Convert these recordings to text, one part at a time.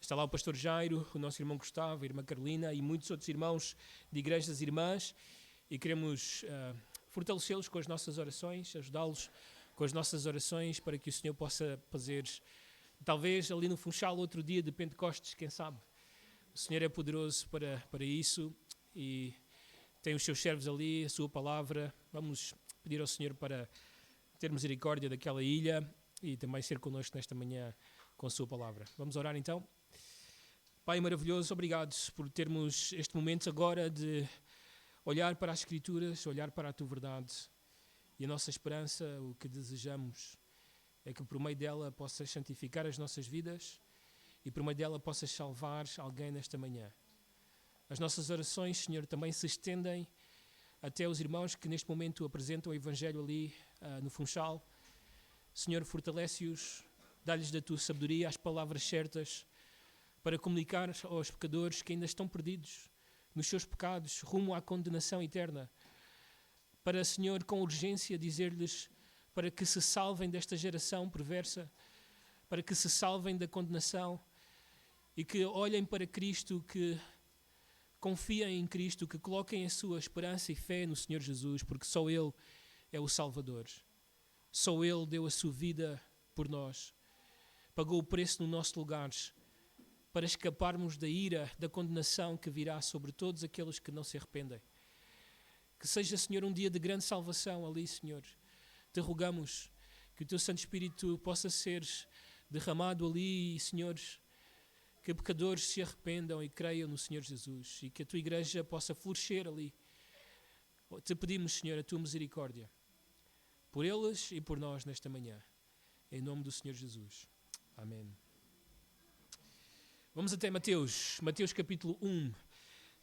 Está lá o pastor Jairo, o nosso irmão Gustavo, a irmã Carolina e muitos outros irmãos de igrejas irmãs, e queremos fortalecê-los com as nossas orações, ajudá-los com as nossas orações para que o Senhor possa fazer, talvez ali no Funchal, outro dia de Pentecostes, quem sabe. O Senhor é poderoso para isso e tem os seus servos ali, a sua palavra. Vamos pedir ao Senhor para ter misericórdia daquela ilha e também ser connosco nesta manhã com a sua palavra. Vamos orar então? Pai maravilhoso, obrigado por termos este momento agora de olhar para as Escrituras, olhar para a Tua verdade. E a nossa esperança, o que desejamos, é que por meio dela possas santificar as nossas vidas e por meio dela possas salvar alguém nesta manhã. As nossas orações, Senhor, também se estendem até os irmãos que neste momento apresentam o Evangelho ali no Funchal. Senhor, fortalece-os, dá-lhes da Tua sabedoria as palavras certas para comunicar aos pecadores que ainda estão perdidos nos seus pecados, rumo à condenação eterna. Para, Senhor, com urgência dizer-lhes para que se salvem desta geração perversa, para que se salvem da condenação e que olhem para Cristo, que confiem em Cristo, que coloquem a sua esperança e fé no Senhor Jesus, porque só Ele é o Salvador. Só Ele deu a sua vida por nós, pagou o preço no nosso lugar, para escaparmos da ira, da condenação que virá sobre todos aqueles que não se arrependem. Que seja, Senhor, um dia de grande salvação ali, Senhor. Te rogamos que o Teu Santo Espírito possa ser derramado ali, Senhor, que pecadores se arrependam e creiam no Senhor Jesus e que a Tua Igreja possa florescer ali. Te pedimos, Senhor, a Tua misericórdia por eles e por nós nesta manhã. Em nome do Senhor Jesus. Amém. Vamos até Mateus capítulo 1.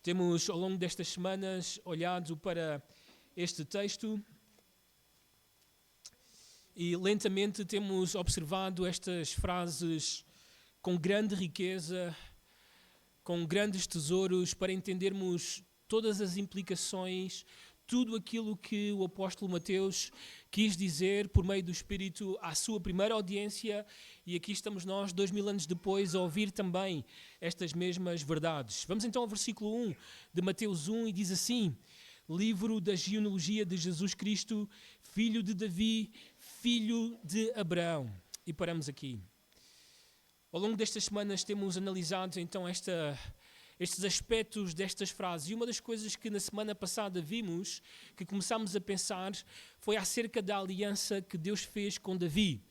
Temos ao longo destas semanas olhado para este texto e lentamente temos observado estas frases com grande riqueza, com grandes tesouros, para entendermos todas as implicações, tudo aquilo que o apóstolo Mateus quis dizer por meio do Espírito à sua primeira audiência, e aqui estamos nós, 2000 anos depois, a ouvir também estas mesmas verdades. Vamos então ao versículo 1 de Mateus 1 e diz assim: livro da genealogia de Jesus Cristo, filho de Davi, filho de Abraão. E paramos aqui. Ao longo destas semanas temos analisado então estes aspectos destas frases. E uma das coisas que na semana passada vimos, que começámos a pensar, foi acerca da aliança que Deus fez com Davi.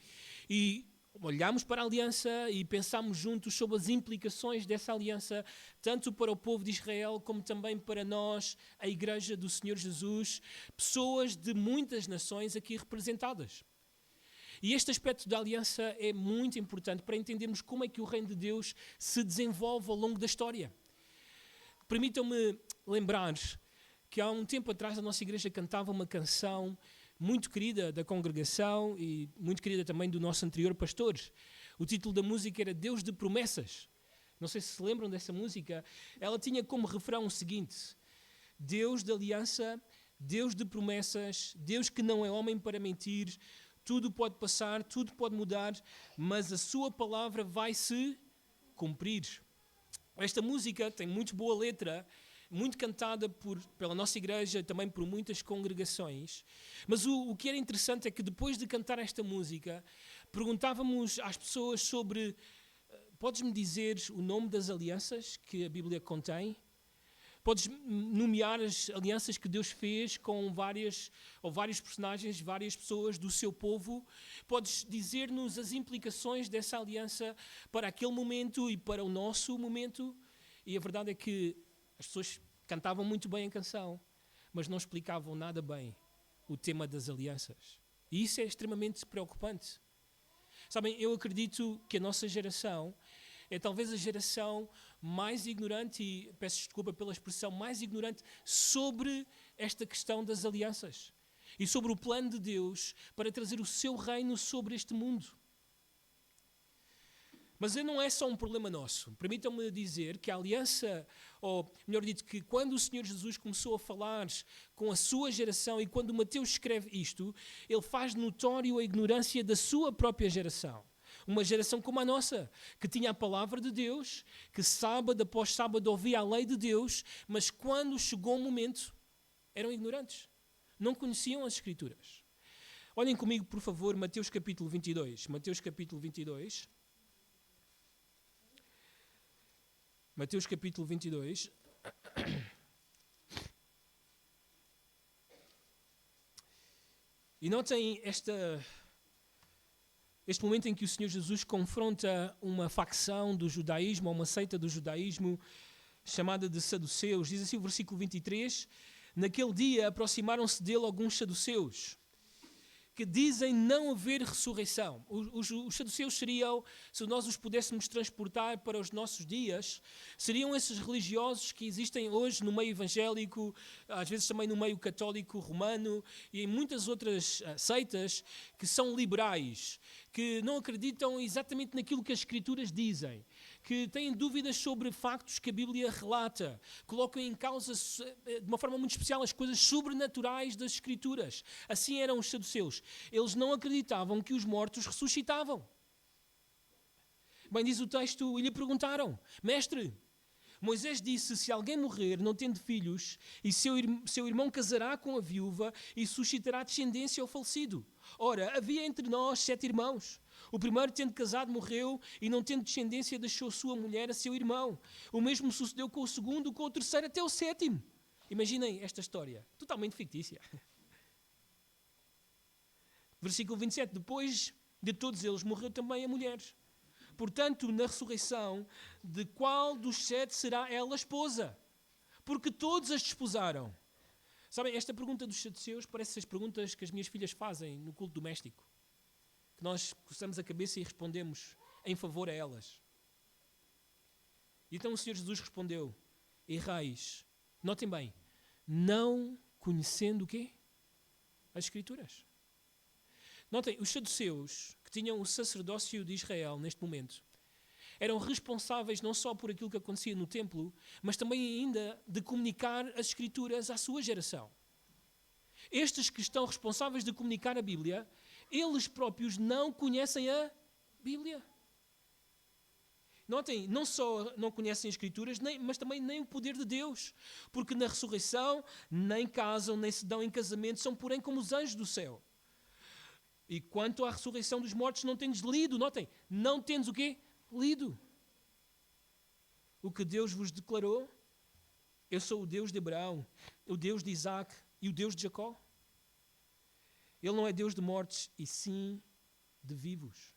E olhámos para a aliança e pensámos juntos sobre as implicações dessa aliança, tanto para o povo de Israel, como também para nós, a Igreja do Senhor Jesus, pessoas de muitas nações aqui representadas. E este aspecto da aliança é muito importante para entendermos como é que o reino de Deus se desenvolve ao longo da história. Permitam-me lembrar que há um tempo atrás a nossa igreja cantava uma canção muito querida da congregação e muito querida também do nosso anterior pastor. O título da música era Deus de Promessas. Não sei se lembram dessa música. Ela tinha como refrão o seguinte: Deus de aliança, Deus de promessas, Deus que não é homem para mentir, tudo pode passar, tudo pode mudar, mas a sua palavra vai se cumprir. Esta música tem muito boa letra, muito cantada pela nossa igreja, também por muitas congregações. Mas o que era interessante é que depois de cantar esta música, perguntávamos às pessoas sobre: podes-me dizer o nome das alianças que a Bíblia contém? Podes nomear as alianças que Deus fez com vários personagens, várias pessoas do seu povo? Podes dizer-nos as implicações dessa aliança para aquele momento e para o nosso momento? E a verdade é que as pessoas cantavam muito bem a canção, mas não explicavam nada bem o tema das alianças. E isso é extremamente preocupante. Sabem, eu acredito que a nossa geração é talvez a geração mais ignorante, e peço desculpa pela expressão, mais ignorante sobre esta questão das alianças e sobre o plano de Deus para trazer o seu reino sobre este mundo. Mas não é só um problema nosso. Permitam-me dizer que a aliança, ou melhor dito, que quando o Senhor Jesus começou a falar com a sua geração e quando Mateus escreve isto, ele faz notório a ignorância da sua própria geração. Uma geração como a nossa, que tinha a palavra de Deus, que sábado após sábado ouvia a lei de Deus, mas quando chegou o momento, eram ignorantes. Não conheciam as Escrituras. Olhem comigo, por favor, Mateus capítulo 22. Mateus capítulo 22. Mateus capítulo 22. E notem este momento em que o Senhor Jesus confronta uma facção do judaísmo, ou uma seita do judaísmo, chamada de saduceus. Diz assim o versículo 23, naquele dia aproximaram-se dele alguns saduceus, que dizem não haver ressurreição. Os saduceus seriam, se nós os pudéssemos transportar para os nossos dias, seriam esses religiosos que existem hoje no meio evangélico, às vezes também no meio católico romano e em muitas outras seitas que são liberais, que não acreditam exatamente naquilo que as Escrituras dizem, que têm dúvidas sobre factos que a Bíblia relata, colocam em causa de uma forma muito especial as coisas sobrenaturais das Escrituras. Assim eram os saduceus. Eles não acreditavam que os mortos ressuscitavam. Bem, diz o texto, e lhe perguntaram, mestre, Moisés disse, se alguém morrer não tendo filhos, e seu irmão casará com a viúva e suscitará descendência ao falecido. Ora, havia entre nós 7 irmãos. O primeiro, tendo casado, morreu e não tendo descendência, deixou sua mulher a seu irmão. O mesmo sucedeu com o segundo, com o terceiro, até o 7º. Imaginem esta história, totalmente fictícia. Versículo 27, depois de todos eles morreu também a mulher. Portanto, na ressurreição, de qual dos 7 será ela esposa? Porque todos as desposaram. Sabem, esta pergunta dos saduceus parece as perguntas que as minhas filhas fazem no culto doméstico. Que nós coçamos a cabeça e respondemos em favor a elas. E então o Senhor Jesus respondeu, errais, notem bem, não conhecendo o quê? As Escrituras. Notem, os saduceus, que tinham o sacerdócio de Israel neste momento, eram responsáveis não só por aquilo que acontecia no templo, mas também ainda de comunicar as Escrituras à sua geração. Estes que estão responsáveis de comunicar a Bíblia, eles próprios não conhecem a Bíblia. Notem, não só não conhecem as Escrituras, mas também nem o poder de Deus. Porque na ressurreição nem casam, nem se dão em casamento, são porém como os anjos do céu. E quanto à ressurreição dos mortos, não tendes lido. Notem, não tendes o quê? Lido. O que Deus vos declarou, eu sou o Deus de Abraão, o Deus de Isaac e o Deus de Jacó. Ele não é Deus de mortos, e sim de vivos.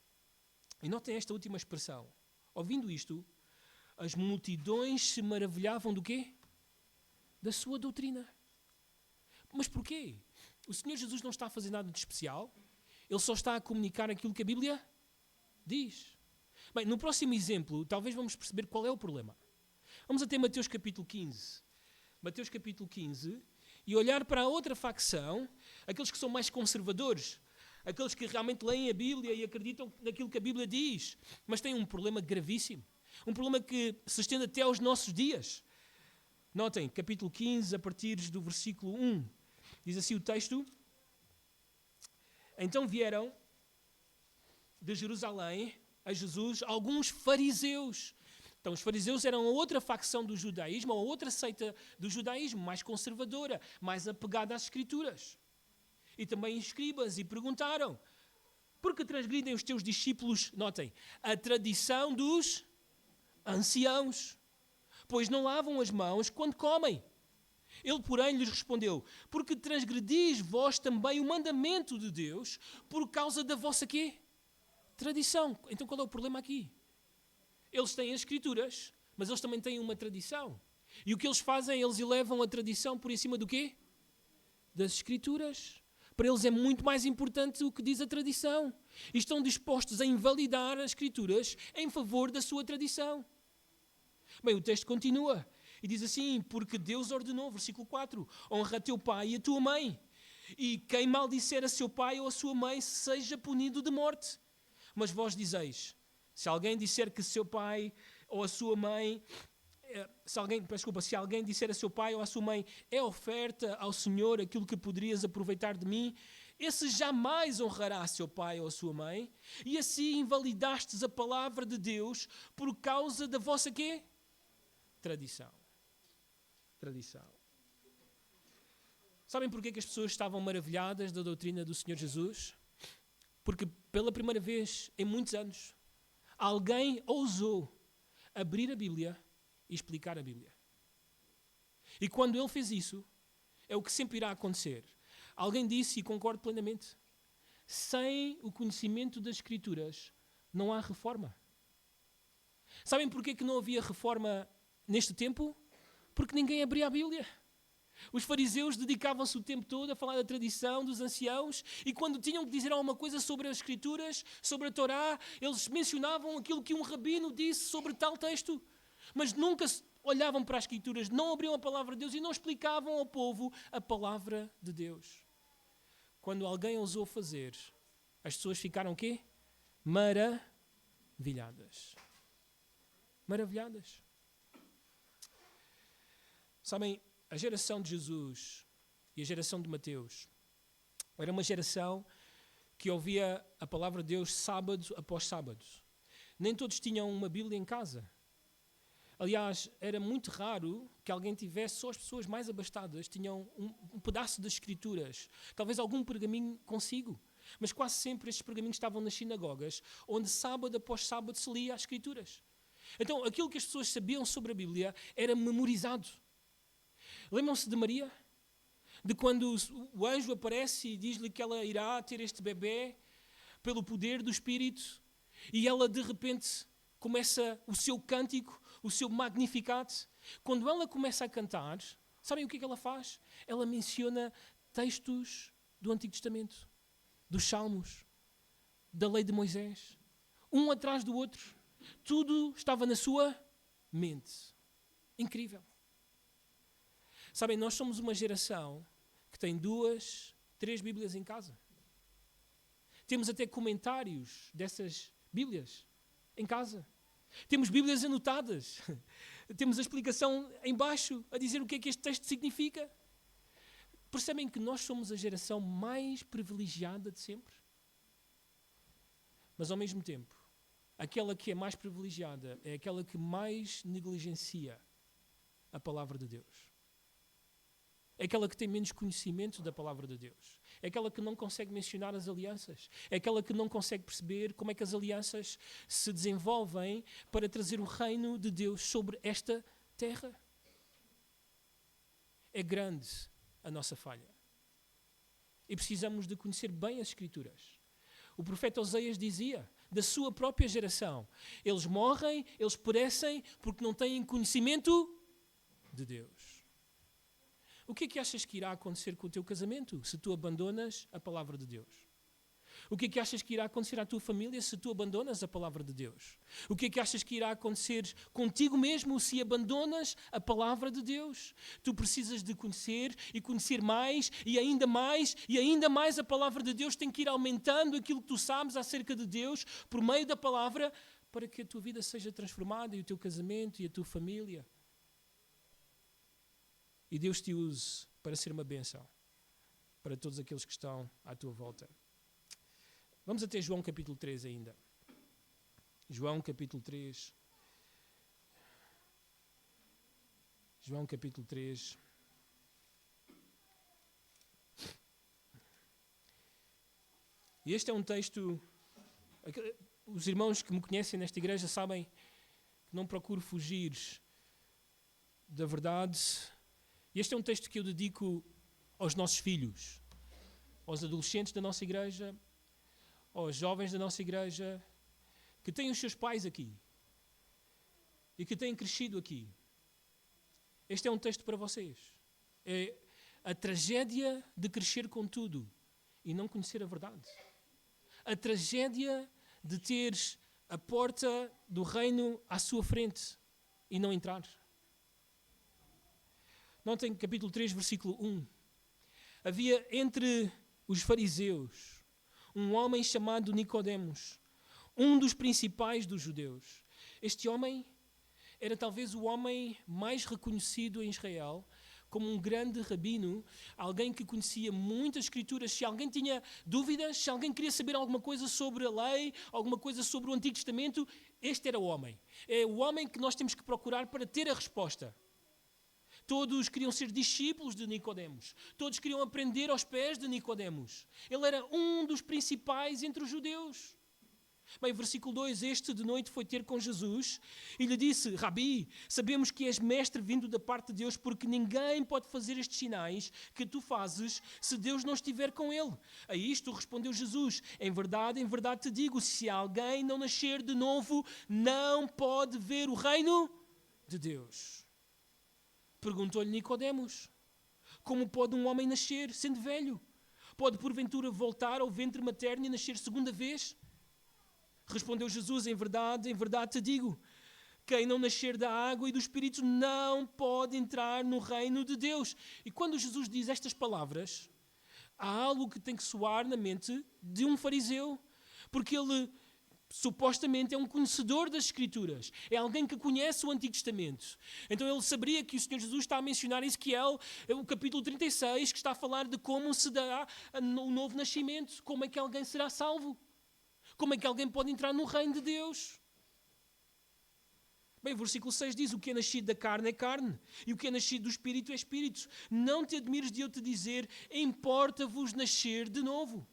E notem esta última expressão. Ouvindo isto, as multidões se maravilhavam do quê? Da sua doutrina. Mas porquê? O Senhor Jesus não está a fazer nada de especial. Ele só está a comunicar aquilo que a Bíblia diz. Bem, no próximo exemplo, talvez vamos perceber qual é o problema. Vamos até Mateus capítulo 15. Mateus capítulo 15, e olhar para a outra facção, aqueles que são mais conservadores, aqueles que realmente leem a Bíblia e acreditam naquilo que a Bíblia diz, mas têm um problema gravíssimo, um problema que se estende até aos nossos dias. Notem, capítulo 15, a partir do versículo 1, diz assim o texto, então vieram de Jerusalém a Jesus alguns fariseus. Então os fariseus eram a outra facção do judaísmo, a outra seita do judaísmo, mais conservadora, mais apegada às Escrituras. E também escribas, e perguntaram, por que transgridem os teus discípulos, notem, a tradição dos anciãos, pois não lavam as mãos quando comem? Ele, porém, lhes respondeu, porque transgredis vós também o mandamento de Deus por causa da vossa quê? Tradição. Então qual é o problema aqui? Eles têm as Escrituras, mas eles também têm uma tradição. E o que eles fazem, eles elevam a tradição por em cima do quê? Das Escrituras. Para eles é muito mais importante o que diz a tradição. E estão dispostos a invalidar as Escrituras em favor da sua tradição. Bem, o texto continua. E diz assim, porque Deus ordenou, versículo 4, honra teu pai e a tua mãe. E quem maldisser a seu pai ou a sua mãe seja punido de morte. Mas vós dizeis, se alguém disser que seu pai ou a sua mãe, se alguém disser a seu pai ou a sua mãe, é oferta ao Senhor aquilo que poderias aproveitar de mim, esse jamais honrará seu pai ou sua mãe, e assim invalidastes a palavra de Deus por causa da vossa quê? Tradição. Tradição. Sabem porquê que as pessoas estavam maravilhadas da doutrina do Senhor Jesus? Porque pela primeira vez em muitos anos, alguém ousou abrir a Bíblia e explicar a Bíblia. E quando ele fez isso, é o que sempre irá acontecer. Alguém disse, e concordo plenamente, sem o conhecimento das Escrituras não há reforma. Sabem porquê que não havia reforma neste tempo? Porque ninguém abria a Bíblia. Os fariseus dedicavam-se o tempo todo a falar da tradição dos anciãos e quando tinham que dizer alguma coisa sobre as Escrituras, sobre a Torá, eles mencionavam aquilo que um rabino disse sobre tal texto, mas nunca olhavam para as Escrituras, não abriam a palavra de Deus e não explicavam ao povo a palavra de Deus. Quando alguém ousou fazer, as pessoas ficaram o quê? Maravilhadas. Maravilhadas. Sabem, a geração de Jesus e a geração de Mateus era uma geração que ouvia a palavra de Deus sábado após sábado. Nem todos tinham uma Bíblia em casa. Aliás, era muito raro que alguém tivesse, só as pessoas mais abastadas tinham um pedaço das Escrituras, talvez algum pergaminho consigo, mas quase sempre estes pergaminhos estavam nas sinagogas, onde sábado após sábado se lia as Escrituras. Então, aquilo que as pessoas sabiam sobre a Bíblia era memorizado. Lembram-se de Maria? De quando o anjo aparece e diz-lhe que ela irá ter este bebê pelo poder do Espírito e ela de repente começa o seu cântico, o seu Magnificat. Quando ela começa a cantar, sabem o que é que ela faz? Ela menciona textos do Antigo Testamento, dos Salmos, da lei de Moisés, um atrás do outro. Tudo estava na sua mente. Incrível. Sabem, nós somos uma geração que tem 2, 3 Bíblias em casa. Temos até comentários dessas Bíblias em casa. Temos Bíblias anotadas. Temos a explicação em baixo a dizer o que é que este texto significa. Percebem que nós somos a geração mais privilegiada de sempre? Mas ao mesmo tempo, aquela que é mais privilegiada é aquela que mais negligencia a palavra de Deus. É aquela que tem menos conhecimento da palavra de Deus. É aquela que não consegue mencionar as alianças. É aquela que não consegue perceber como é que as alianças se desenvolvem para trazer o reino de Deus sobre esta terra. É grande a nossa falha. E precisamos de conhecer bem as Escrituras. O profeta Oseias dizia, da sua própria geração, eles morrem, eles perecem porque não têm conhecimento de Deus. O que é que achas que irá acontecer com o teu casamento se tu abandonas a palavra de Deus? O que é que achas que irá acontecer à tua família se tu abandonas a palavra de Deus? O que é que achas que irá acontecer contigo mesmo se abandonas a palavra de Deus? Tu precisas de conhecer e conhecer mais e ainda mais e ainda mais a palavra de Deus. Tem que ir aumentando aquilo que tu sabes acerca de Deus por meio da palavra para que a tua vida seja transformada e o teu casamento e a tua família. E Deus te use para ser uma bênção para todos aqueles que estão à tua volta. Vamos até João capítulo 3 ainda. João capítulo 3. João capítulo 3. E este é um texto... Os irmãos que me conhecem nesta igreja sabem que não procuro fugir da verdade. Este é um texto que eu dedico aos nossos filhos, aos adolescentes da nossa igreja, aos jovens da nossa igreja, que têm os seus pais aqui e que têm crescido aqui. Este é um texto para vocês. É a tragédia de crescer com tudo e não conhecer a verdade. A tragédia de teres a porta do reino à sua frente e não entrar. Notem capítulo 3, versículo 1. Havia entre os fariseus um homem chamado Nicodemos, um dos principais dos judeus. Este homem era talvez o homem mais reconhecido em Israel, como um grande rabino, alguém que conhecia muitas escrituras. Se alguém tinha dúvidas, se alguém queria saber alguma coisa sobre a lei, alguma coisa sobre o Antigo Testamento, este era o homem. É o homem que nós temos que procurar para ter a resposta. Todos queriam ser discípulos de Nicodemos. Todos queriam aprender aos pés de Nicodemos. Ele era um dos principais entre os judeus. Bem, versículo 2, este de noite foi ter com Jesus e lhe disse: Rabi, sabemos que és mestre vindo da parte de Deus, porque ninguém pode fazer estes sinais que tu fazes se Deus não estiver com ele. A isto respondeu Jesus: em verdade te digo, se alguém não nascer de novo, não pode ver o reino de Deus. Perguntou-lhe Nicodemos: como pode um homem nascer sendo velho? Pode porventura voltar ao ventre materno e nascer segunda vez? Respondeu Jesus: em verdade te digo, quem não nascer da água e do Espírito não pode entrar no reino de Deus. E quando Jesus diz estas palavras, há algo que tem que soar na mente de um fariseu, porque ele supostamente é um conhecedor das Escrituras, é alguém que conhece o Antigo Testamento. Então ele saberia que o Senhor Jesus está a mencionar Ezequiel, o capítulo 36, que está a falar de como se dará o novo nascimento, como é que alguém será salvo. Como é que alguém pode entrar no reino de Deus? Bem, o versículo 6 diz: o que é nascido da carne é carne, e o que é nascido do Espírito é Espírito. Não te admires de eu te dizer, importa-vos nascer de novo.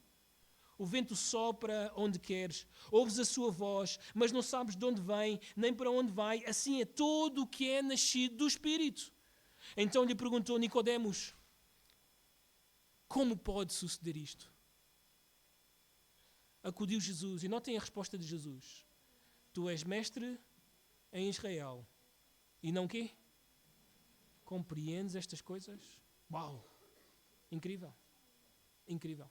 O vento sopra onde queres, ouves a sua voz, mas não sabes de onde vem, nem para onde vai. Assim é todo o que é nascido do Espírito. Então lhe perguntou Nicodemos: como pode suceder isto? Acudiu Jesus, e notem a resposta de Jesus: tu és mestre em Israel, e não quê? Compreendes estas coisas? Uau! Incrível, incrível.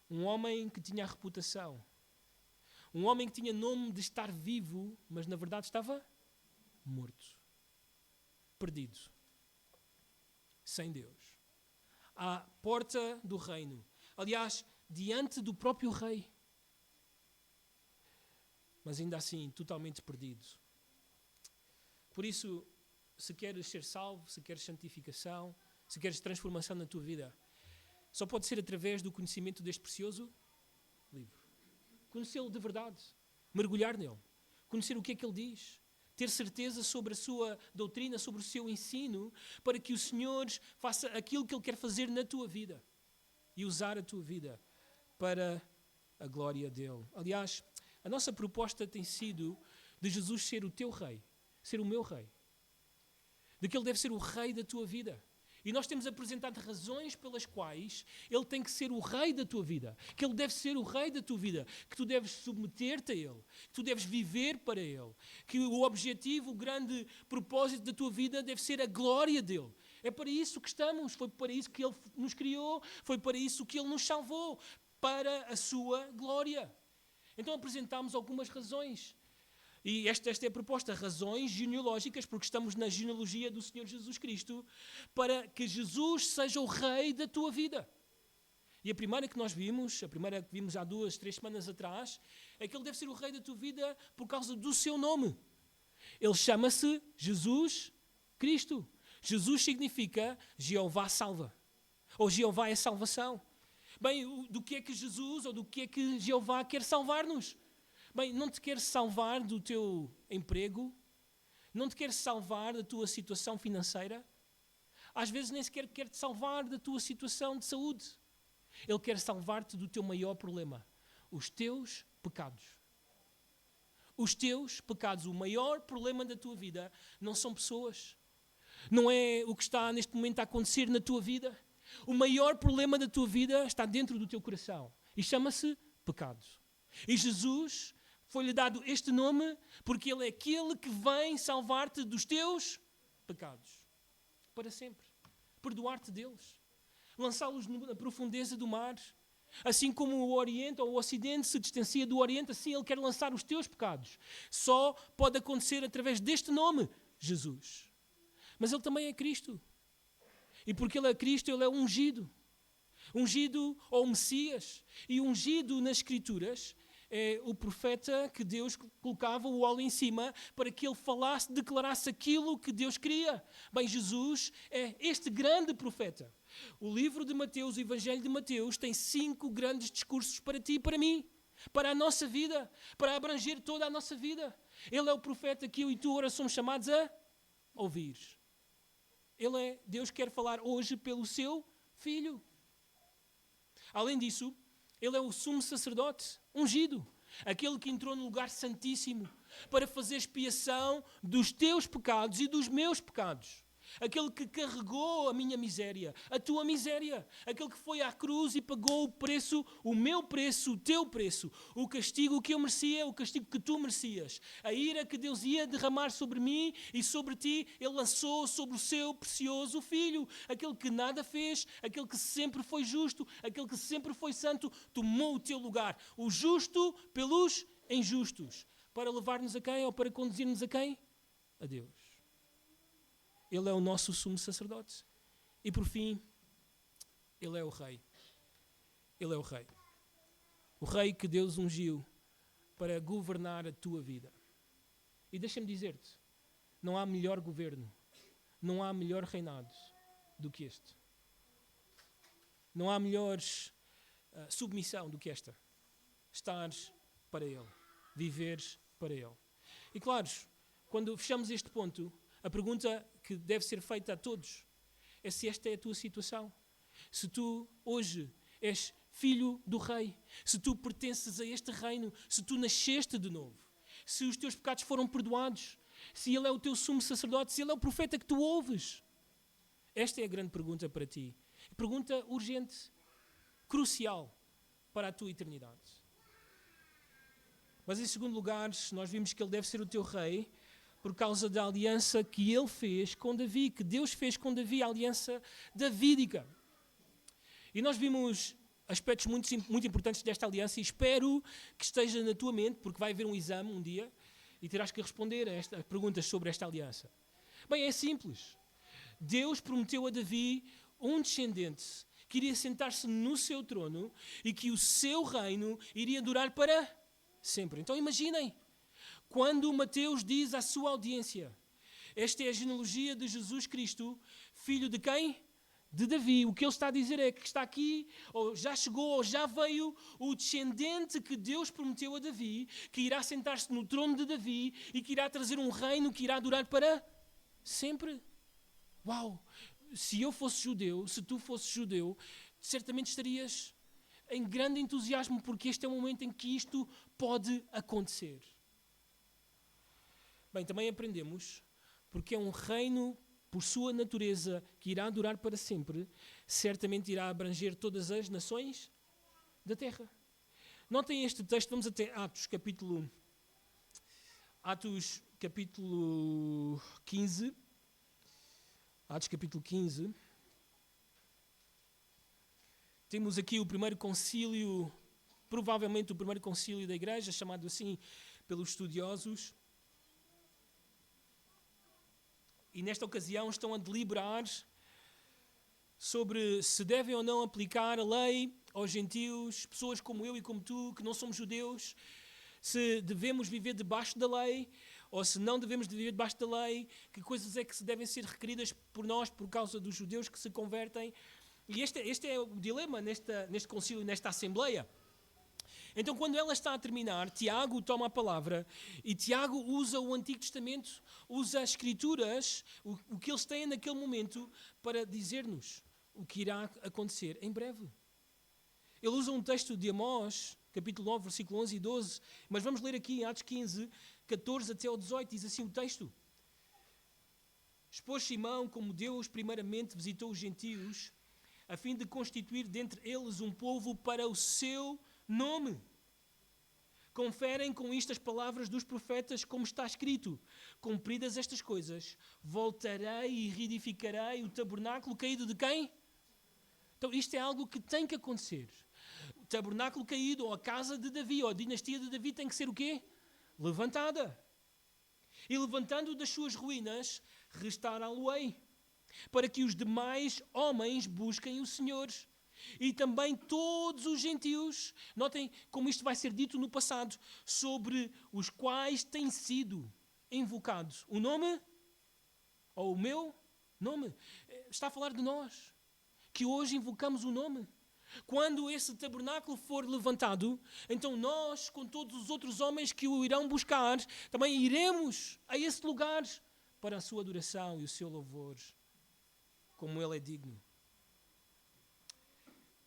Um homem que tinha a reputação, um homem que tinha nome de estar vivo, mas na verdade estava morto, perdido, sem Deus, à porta do reino. Aliás, diante do próprio rei, mas ainda assim totalmente perdido. Por isso, se queres ser salvo, se queres santificação, se queres transformação na tua vida, só pode ser através do conhecimento deste precioso livro. Conhecê-lo de verdade, mergulhar nele, conhecer o que é que ele diz, ter certeza sobre a sua doutrina, sobre o seu ensino, para que o Senhor faça aquilo que ele quer fazer na tua vida e usar a tua vida para a glória dele. Aliás, a nossa proposta tem sido de Jesus ser o teu rei, ser o meu rei. De que ele deve ser o rei da tua vida. E nós temos apresentado razões pelas quais ele tem que ser o rei da tua vida. Que ele deve ser o rei da tua vida. Que tu deves submeter-te a ele. Que tu deves viver para ele. Que o objetivo, o grande propósito da tua vida deve ser a glória dele. É para isso que estamos. Foi para isso que ele nos criou. Foi para isso que ele nos salvou. Para a sua glória. Então apresentámos algumas razões. E esta é a proposta, razões genealógicas, porque estamos na genealogia do Senhor Jesus Cristo, para que Jesus seja o rei da tua vida. E a primeira que nós vimos, a primeira que vimos há 2, 3 semanas atrás, é que ele deve ser o rei da tua vida por causa do seu nome. Ele chama-se Jesus Cristo. Jesus significa Jeová salva, ou Jeová é salvação. Bem, do que é que Jesus, ou do que é que Jeová quer salvar-nos? Bem, não te quer salvar do teu emprego, não te quer salvar da tua situação financeira, às vezes nem sequer quer te salvar da tua situação de saúde. Ele quer salvar-te do teu maior problema, os teus pecados. Os teus pecados, o maior problema da tua vida não são pessoas, não é o que está neste momento a acontecer na tua vida. O maior problema da tua vida está dentro do teu coração e chama-se pecado. E Jesus foi-lhe dado este nome porque ele é aquele que vem salvar-te dos teus pecados. Para sempre. Perdoar-te deles. Lançá-los na profundeza do mar. Assim como o Oriente ou o Ocidente se distancia do Oriente, assim ele quer lançar os teus pecados. Só pode acontecer através deste nome, Jesus. Mas ele também é Cristo. E porque ele é Cristo, ele é ungido. Ungido ou Messias. E ungido nas Escrituras é o profeta que Deus colocava o óleo em cima para que ele falasse, declarasse aquilo que Deus queria. Bem, Jesus é este grande profeta. O livro de Mateus, o Evangelho de Mateus, tem 5 grandes discursos para ti e para mim, para a nossa vida, para abranger toda a nossa vida. Ele é o profeta que eu e tu ora somos chamados a ouvir. Deus quer falar hoje pelo seu Filho. Além disso, ele é o sumo sacerdote ungido, aquele que entrou no lugar santíssimo para fazer expiação dos teus pecados e dos meus pecados. Aquele que carregou a minha miséria, a tua miséria. Aquele que foi à cruz e pagou o preço, o meu preço, o teu preço. O castigo que eu merecia, o castigo que tu merecias. A ira que Deus ia derramar sobre mim e sobre ti, Ele lançou sobre o seu precioso Filho. Aquele que nada fez, aquele que sempre foi justo, aquele que sempre foi santo, tomou o teu lugar. O justo pelos injustos. Para levar-nos a quem? Ou para conduzir-nos a quem? A Deus. Ele é o nosso sumo sacerdote. E por fim, Ele é o Rei. Ele é o Rei. O Rei que Deus ungiu para governar a tua vida. E deixa-me dizer-te, não há melhor governo, não há melhor reinado do que este. Não há melhor submissão do que esta. Estares para Ele, viveres para Ele. E claro, quando fechamos este ponto, a pergunta que deve ser feita a todos é se esta é a tua situação. Se tu hoje és filho do Rei, se tu pertences a este reino, se tu nasceste de novo, se os teus pecados foram perdoados, se Ele é o teu sumo sacerdote, se Ele é o profeta que tu ouves. Esta é a grande pergunta para ti. Pergunta urgente, crucial para a tua eternidade. Mas em segundo lugar, nós vimos que Ele deve ser o teu Rei por causa da aliança que Ele fez com Davi, que Deus fez com Davi, a aliança davídica. E nós vimos aspectos muito importantes desta aliança e espero que esteja na tua mente, porque vai haver um exame um dia e terás que responder a perguntas sobre esta aliança. Bem, é simples. Deus prometeu a Davi um descendente que iria sentar-se no seu trono e que o seu reino iria durar para sempre. Então imaginem, quando Mateus diz à sua audiência, esta é a genealogia de Jesus Cristo, filho de quem? De Davi. O que ele está a dizer é que está aqui, ou já chegou, ou já veio o descendente que Deus prometeu a Davi, que irá sentar-se no trono de Davi e que irá trazer um reino que irá durar para sempre. Uau! Se eu fosse judeu, se tu fosses judeu, certamente estarias em grande entusiasmo, porque este é o momento em que isto pode acontecer. Bem, também aprendemos, porque é um reino, por sua natureza, que irá durar para sempre, certamente irá abranger todas as nações da terra. Notem este texto, vamos até Atos capítulo 15. Atos capítulo 15. Temos aqui o primeiro concílio, provavelmente o primeiro concílio da igreja, chamado assim pelos estudiosos. E nesta ocasião estão a deliberar sobre se devem ou não aplicar a lei aos gentios, pessoas como eu e como tu, que não somos judeus, se devemos viver debaixo da lei ou se não devemos viver debaixo da lei, que coisas é que devem ser requeridas por nós por causa dos judeus que se convertem. E este é o dilema neste concílio, nesta assembleia. Então, quando ela está a terminar, Tiago toma a palavra e Tiago usa o Antigo Testamento, usa as Escrituras, o que eles têm naquele momento, para dizer-nos o que irá acontecer em breve. Ele usa um texto de Amós, capítulo 9, versículo 11 e 12, mas vamos ler aqui em Atos 15, 14 até ao 18, diz assim o texto. Expôs Simão como Deus primeiramente visitou os gentios, a fim de constituir dentre eles um povo para o seu nome. Conferem com isto as palavras dos profetas, como está escrito: cumpridas estas coisas, voltarei e reedificarei o tabernáculo caído de quem? Então isto é algo que tem que acontecer. O tabernáculo caído, ou a casa de Davi, ou a dinastia de Davi, tem que ser o quê? Levantada. E levantando das suas ruínas, restaurá-lo-ei, para que os demais homens busquem o Senhor e também todos os gentios. Notem como isto vai ser dito no passado, sobre os quais tem sido invocado o nome, ou o meu nome. Está a falar de nós, que hoje invocamos o nome. Quando esse tabernáculo for levantado, então nós, com todos os outros homens que o irão buscar, também iremos a esse lugar para a sua adoração e o seu louvor, como ele é digno.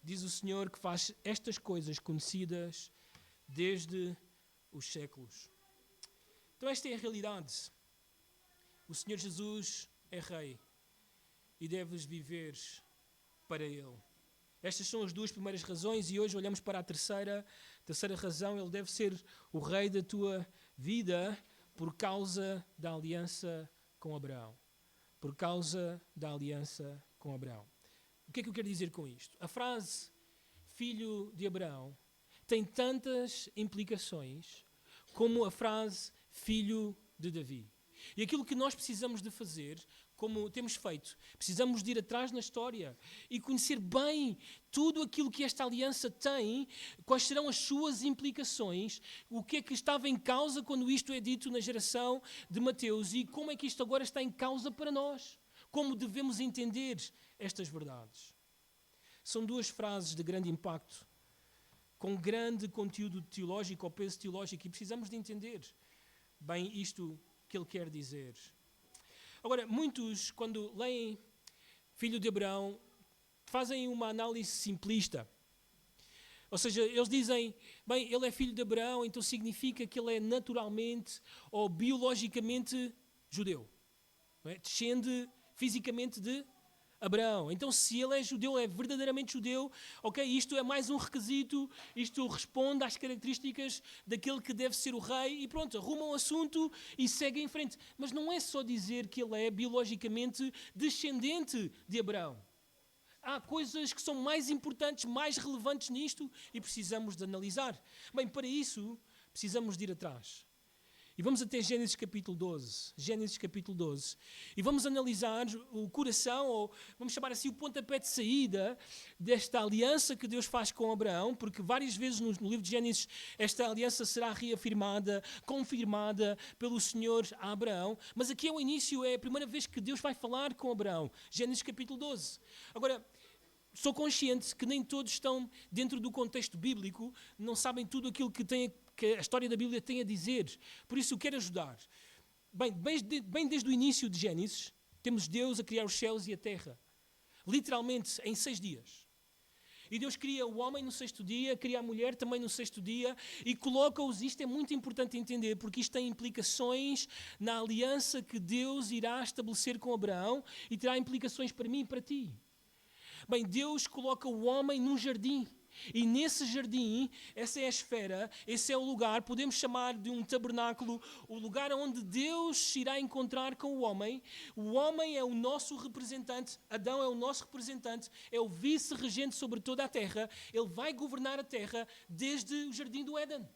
Diz o Senhor que faz estas coisas conhecidas desde os séculos. Então esta é a realidade. O Senhor Jesus é Rei e deves viver para Ele. Estas são as duas primeiras razões e hoje olhamos para a terceira razão. Ele deve ser o Rei da tua vida por causa da aliança com Abraão. Por causa da aliança com Abraão. O que é que eu quero dizer com isto? A frase filho de Abraão tem tantas implicações como a frase filho de Davi. E aquilo que nós precisamos de fazer, como temos feito, precisamos de ir atrás na história e conhecer bem tudo aquilo que esta aliança tem, quais serão as suas implicações, o que é que estava em causa quando isto é dito na geração de Mateus e como é que isto agora está em causa para nós, como devemos entender estas verdades. São duas frases de grande impacto, com grande conteúdo teológico ou peso teológico e precisamos de entender bem isto que ele quer dizer. Agora, muitos, quando leem filho de Abraão, fazem uma análise simplista. Ou seja, eles dizem, bem, ele é filho de Abraão, então significa que ele é naturalmente ou biologicamente judeu. Não é? Descende fisicamente de Abraão. Então, se ele é judeu, é verdadeiramente judeu, ok, isto é mais um requisito, isto responde às características daquele que deve ser o rei e pronto, arrumam o assunto e seguem em frente. Mas não é só dizer que ele é biologicamente descendente de Abraão. Há coisas que são mais importantes, mais relevantes nisto e precisamos de analisar. Bem, para isso, precisamos de ir atrás. E vamos até Gênesis capítulo 12. Gênesis capítulo 12. E vamos analisar o coração, ou vamos chamar assim o pontapé de saída desta aliança que Deus faz com Abraão, porque várias vezes no livro de Gênesis esta aliança será reafirmada, confirmada pelo Senhor a Abraão. Mas aqui é o início, é a primeira vez que Deus vai falar com Abraão. Gênesis capítulo 12. Agora, sou consciente que nem todos estão dentro do contexto bíblico, não sabem tudo aquilo que a história da Bíblia tem a dizer. Por isso eu quero ajudar. Bem desde o início de Gênesis, temos Deus a criar os céus e a terra. Literalmente em 6 dias. E Deus cria o homem no 6º dia, cria a mulher também no 6º dia e coloca-os, isto é muito importante entender, porque isto tem implicações na aliança que Deus irá estabelecer com Abraão e terá implicações para mim e para ti. Bem, Deus coloca o homem num jardim. E nesse jardim, essa é a esfera, esse é o lugar, podemos chamar de um tabernáculo, o lugar onde Deus se irá encontrar com o homem. O homem é o nosso representante, Adão é o nosso representante, é o vice-regente sobre toda a terra. Ele vai governar a terra desde o jardim do Éden.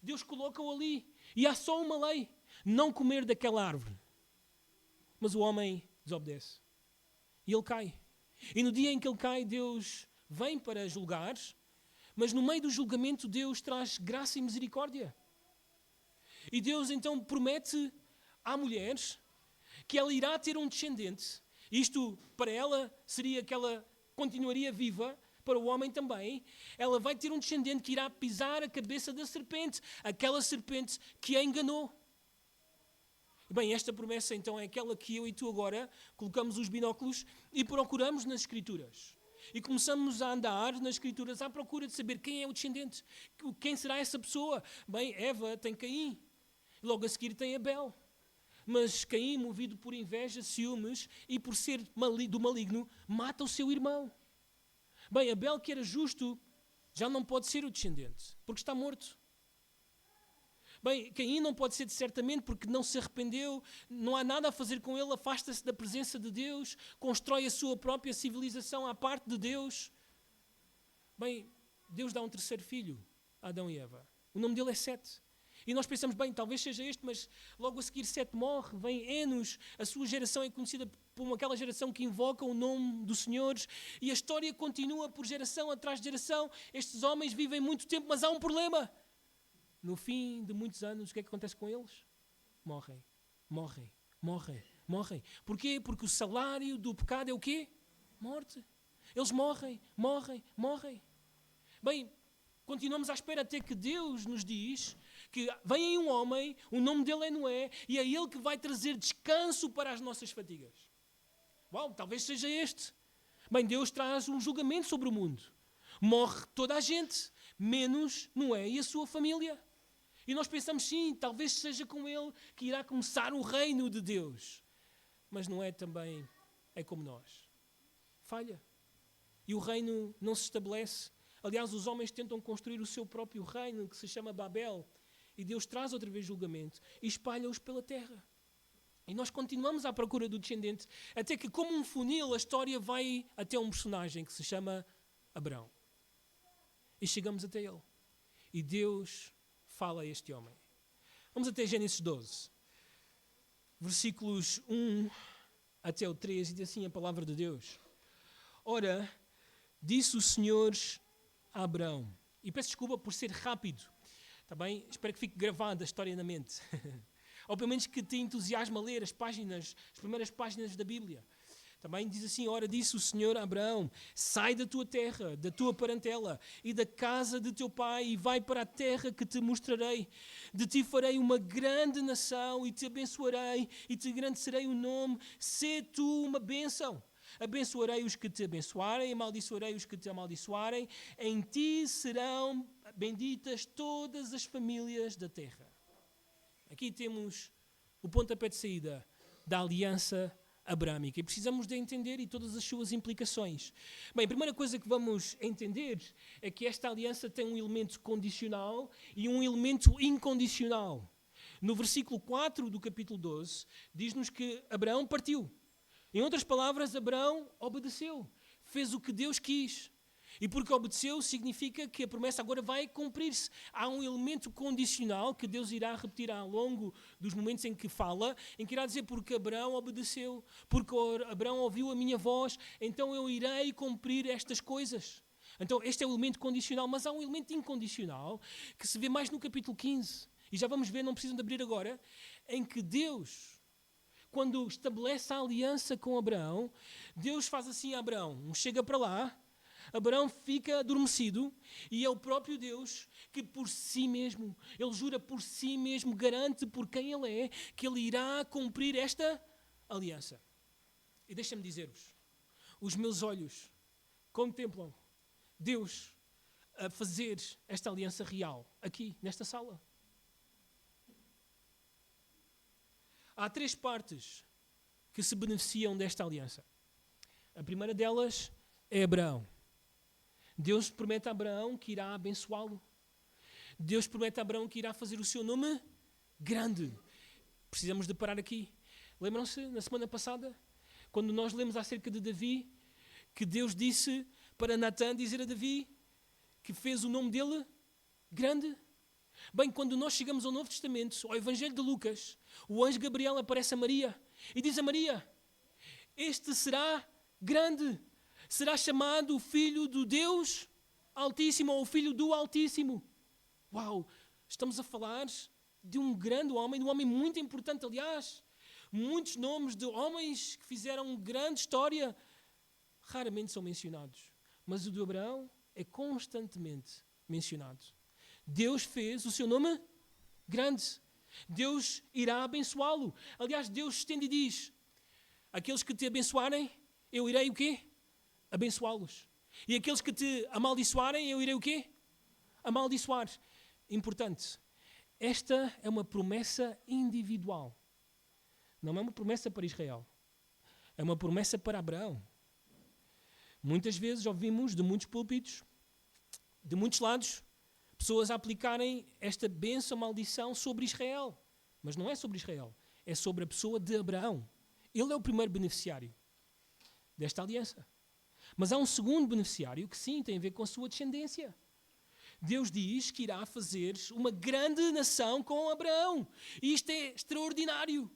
Deus coloca-o ali. E há só uma lei, não comer daquela árvore. Mas o homem desobedece. E ele cai. E no dia em que ele cai, Deus vem para julgar, mas no meio do julgamento Deus traz graça e misericórdia. E Deus então promete à mulher que ela irá ter um descendente. Isto para ela seria que ela continuaria viva, para o homem também. Ela vai ter um descendente que irá pisar a cabeça da serpente, aquela serpente que a enganou. Bem, esta promessa então é aquela que eu e tu agora colocamos os binóculos e procuramos nas Escrituras. E começamos a andar nas Escrituras à procura de saber quem é o descendente. Quem será essa pessoa? Bem, Eva tem Caim. Logo a seguir tem Abel. Mas Caim, movido por inveja, ciúmes e por ser do maligno, mata o seu irmão. Bem, Abel, que era justo, já não pode ser o descendente, porque está morto. Bem, Caim não pode ser certamente porque não se arrependeu, não há nada a fazer com ele, afasta-se da presença de Deus, constrói a sua própria civilização à parte de Deus. Bem, Deus dá um terceiro filho a Adão e Eva. O nome dele é Sete. E nós pensamos, bem, talvez seja este, mas logo a seguir Sete morre, vem Enos, a sua geração é conhecida por aquela geração que invoca o nome do Senhor, e a história continua por geração atrás de geração. Estes homens vivem muito tempo, mas há um problema. No fim de muitos anos, o que é que acontece com eles? Morrem, morrem, morrem, morrem. Porquê? Porque o salário do pecado é o quê? Morte. Eles morrem, morrem, morrem. Bem, continuamos à espera até que Deus nos diz que vem aí um homem, o nome dele é Noé, e é ele que vai trazer descanso para as nossas fadigas. Uau, talvez seja este. Bem, Deus traz um julgamento sobre o mundo. Morre toda a gente, menos Noé e a sua família. E nós pensamos, sim, talvez seja com ele que irá começar o reino de Deus. Mas Noé também é como nós. Falha. E o reino não se estabelece. Aliás, os homens tentam construir o seu próprio reino, que se chama Babel. E Deus traz outra vez julgamento e espalha-os pela terra. E nós continuamos à procura do descendente, até que, como um funil, a história vai até um personagem que se chama Abrão. E chegamos até ele. E Deus fala a este homem. Vamos até Gênesis 12. Versículos 1 até o 3, e diz assim a palavra de Deus. Ora, disse o Senhor a Abrão, e peço desculpa por ser rápido, está bem? Espero que fique gravada a história na mente. Ou pelo menos que te entusiasme a ler as primeiras páginas da Bíblia. Também diz assim, ora disse o Senhor a Abraão, sai da tua terra, da tua parentela e da casa de teu pai e vai para a terra que te mostrarei. De ti farei uma grande nação e te abençoarei e te engrandecerei o nome. Sê tu uma bênção. Abençoarei os que te abençoarem, amaldiçoarei os que te amaldiçoarem. Em ti serão benditas todas as famílias da terra. Aqui temos o pontapé de saída da aliança abrâmica. E precisamos de entender e todas as suas implicações. Bem, a primeira coisa que vamos entender é que esta aliança tem um elemento condicional e um elemento incondicional. No versículo 4 do capítulo 12, diz-nos que Abraão partiu. Em outras palavras, Abraão obedeceu, fez o que Deus quis. E porque obedeceu, significa que a promessa agora vai cumprir-se. Há um elemento condicional que Deus irá repetir ao longo dos momentos em que fala, em que irá dizer, porque Abraão obedeceu, porque Abraão ouviu a minha voz, então eu irei cumprir estas coisas. Então este é o elemento condicional, mas há um elemento incondicional que se vê mais no capítulo 15. E já vamos ver, não precisam de abrir agora, em que Deus, quando estabelece a aliança com Abraão, Deus faz assim a Abraão, chega para lá, Abraão fica adormecido e é o próprio Deus que por si mesmo, ele jura por si mesmo, garante por quem ele é, que ele irá cumprir esta aliança. E deixa-me dizer-vos, os meus olhos contemplam Deus a fazer esta aliança real, aqui, nesta sala. Há 3 partes que se beneficiam desta aliança. A primeira delas é Abraão. Deus promete a Abraão que irá abençoá-lo. Deus promete a Abraão que irá fazer o seu nome grande. Precisamos de parar aqui. Lembram-se, na semana passada, quando nós lemos acerca de Davi, que Deus disse para Natã dizer a Davi que fez o nome dele grande? Bem, quando nós chegamos ao Novo Testamento, ao Evangelho de Lucas, o anjo Gabriel aparece a Maria e diz a Maria, este será grande. Será chamado o Filho do Deus Altíssimo, ou o Filho do Altíssimo. Uau! Estamos a falar de um grande homem, de um homem muito importante, aliás. Muitos nomes de homens que fizeram grande história raramente são mencionados. Mas o de Abraão é constantemente mencionado. Deus fez o seu nome grande. Deus irá abençoá-lo. Aliás, Deus estende e diz, aqueles que te abençoarem, eu irei o quê? Abençoá-los. E aqueles que te amaldiçoarem, eu irei o quê? Amaldiçoar. Importante. Esta é uma promessa individual. Não é uma promessa para Israel. É uma promessa para Abraão. Muitas vezes ouvimos de muitos púlpitos, de muitos lados, pessoas a aplicarem esta bênção, maldição sobre Israel. Mas não é sobre Israel. É sobre a pessoa de Abraão. Ele é o primeiro beneficiário desta aliança. Mas há um segundo beneficiário que sim tem a ver com a sua descendência. Deus diz que irá fazer uma grande nação com Abraão. E isto é extraordinário.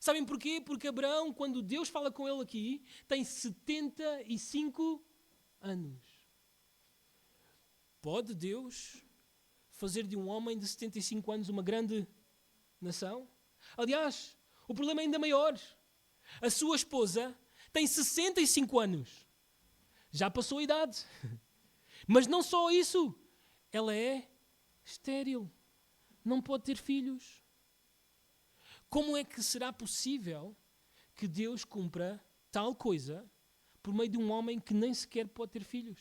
Sabem porquê? Porque Abraão, quando Deus fala com ele aqui, tem 75 anos. Pode Deus fazer de um homem de 75 anos uma grande nação? Aliás, o problema é ainda maior. A sua esposa tem 65 anos. Já passou a idade. Mas não só isso. Ela é estéril. Não pode ter filhos. Como é que será possível que Deus cumpra tal coisa por meio de um homem que nem sequer pode ter filhos?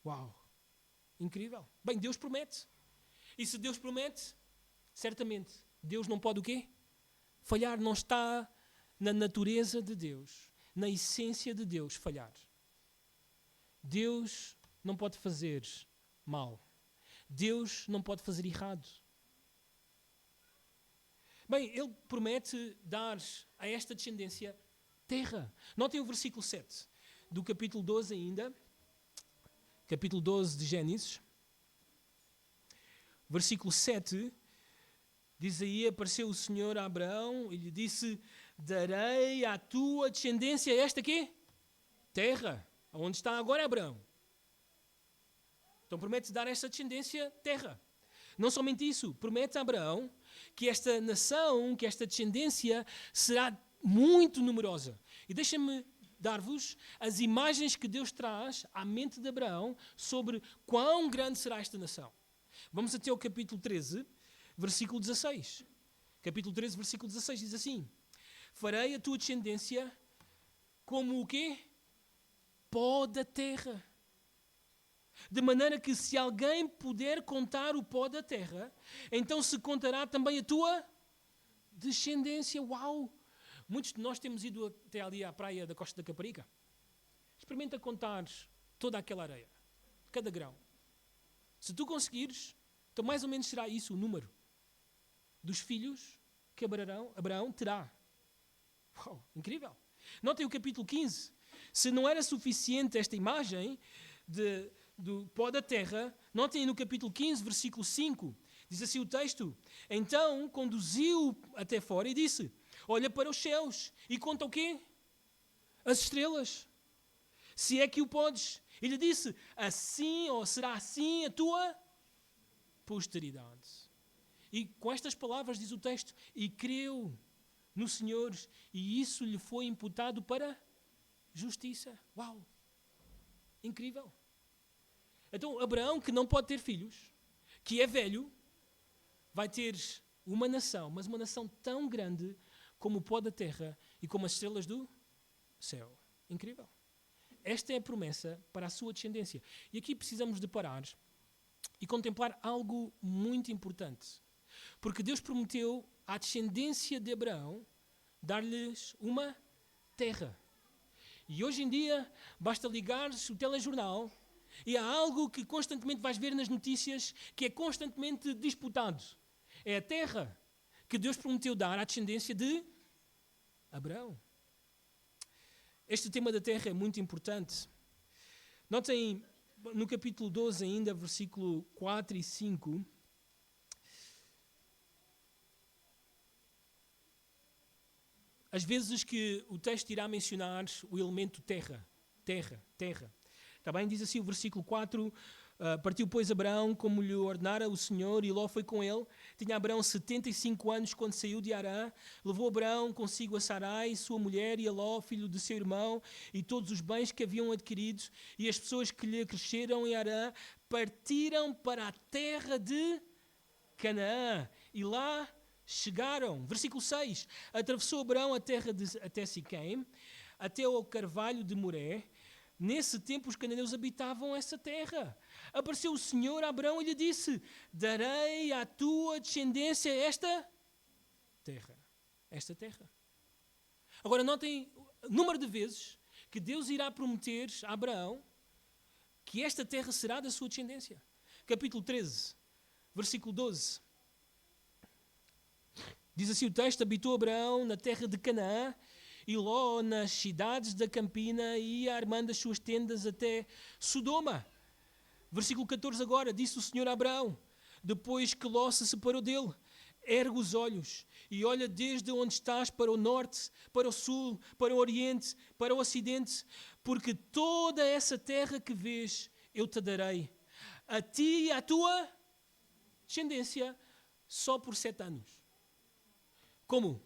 Uau! Incrível. Bem, Deus promete. E se Deus promete, certamente, Deus não pode o quê? Falhar. Não está na natureza de Deus, na essência de Deus, falhar. Deus não pode fazer mal. Deus não pode fazer errado. Bem, Ele promete dar a esta descendência terra. Notem o versículo 7 do capítulo 12 ainda. Capítulo 12 de Gênesis. Versículo 7. Diz aí, apareceu o Senhor a Abraão e lhe disse: darei à tua descendência esta quê? Terra. Onde está agora Abraão? Então promete dar a esta descendência terra. Não somente isso, promete a Abraão que esta nação, que esta descendência será muito numerosa. E deixem-me dar-vos as imagens que Deus traz à mente de Abraão sobre quão grande será esta nação. Vamos até ao capítulo 13, versículo 16. Capítulo 13, versículo 16 diz assim: farei a tua descendência como o quê? Pó da terra. De maneira que se alguém puder contar o pó da terra, então se contará também a tua descendência. Uau! Muitos de nós temos ido até ali à praia da Costa da Caparica. Experimenta contar toda aquela areia, cada grão. Se tu conseguires, então mais ou menos será isso o número dos filhos que Abraão terá. Uau, incrível! Notem o capítulo 15. Se não era suficiente esta imagem do pó da terra, notem no capítulo 15, versículo 5, diz assim o texto: então conduziu até fora e disse: olha para os céus e conta o quê? As estrelas, se é que o podes. E lhe disse: assim, ou será assim a tua posteridade. E com estas palavras diz o texto: e creu no Senhor, e isso lhe foi imputado para justiça. Uau! Incrível! Então, Abraão, que não pode ter filhos, que é velho, vai ter uma nação, mas uma nação tão grande como o pó da terra e como as estrelas do céu. Incrível! Esta é a promessa para a sua descendência. E aqui precisamos de parar e contemplar algo muito importante. Porque Deus prometeu à descendência de Abraão dar-lhes uma terra. E hoje em dia, basta ligares o telejornal e há algo que constantemente vais ver nas notícias que é constantemente disputado. É a terra que Deus prometeu dar à descendência de Abraão. Este tema da terra é muito importante. Notem no capítulo 12 ainda, versículo 4 e 5... Às vezes que o texto irá mencionar o elemento terra. Está bem? Diz assim o versículo 4, partiu pois Abraão como lhe ordenara o Senhor e Ló foi com ele. Tinha Abraão 75 anos quando saiu de Harã. Levou Abraão consigo a Sarai, sua mulher, e a Ló, filho de seu irmão, e todos os bens que haviam adquirido, e as pessoas que lhe cresceram em Harã, partiram para a terra de Canaã. E lá chegaram, versículo 6, atravessou Abraão a terra até Siquém, até ao carvalho de Moré. Nesse tempo os cananeus habitavam essa terra. Apareceu o Senhor a Abraão e lhe disse: darei à tua descendência esta terra. Agora notem o número de vezes que Deus irá prometer a Abraão que esta terra será da sua descendência. Capítulo 13, versículo 12. Diz assim o texto: habitou Abraão na terra de Canaã, e Ló nas cidades da campina, e ia armando as suas tendas até Sodoma. Versículo 14 agora, disse o Senhor a Abraão, depois que Ló se separou dele: ergue os olhos e olha desde onde estás para o norte, para o sul, para o oriente, para o ocidente, porque toda essa terra que vês eu te darei, a ti e à tua descendência, só por 7 anos. Como?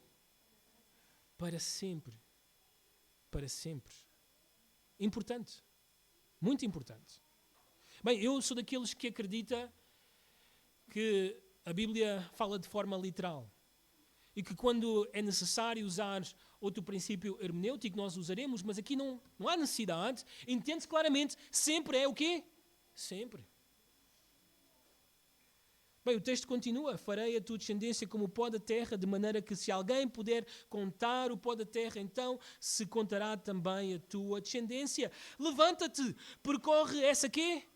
Para sempre. Para sempre. Importante. Muito importante. Bem, eu sou daqueles que acredita que a Bíblia fala de forma literal e que quando é necessário usar outro princípio hermenêutico, nós usaremos, mas aqui não há necessidade. Entende-se claramente, sempre é o quê? Sempre. Bem, o texto continua: farei a tua descendência como o pó da terra, de maneira que se alguém puder contar o pó da terra, então se contará também a tua descendência. Levanta-te, percorre essa quê?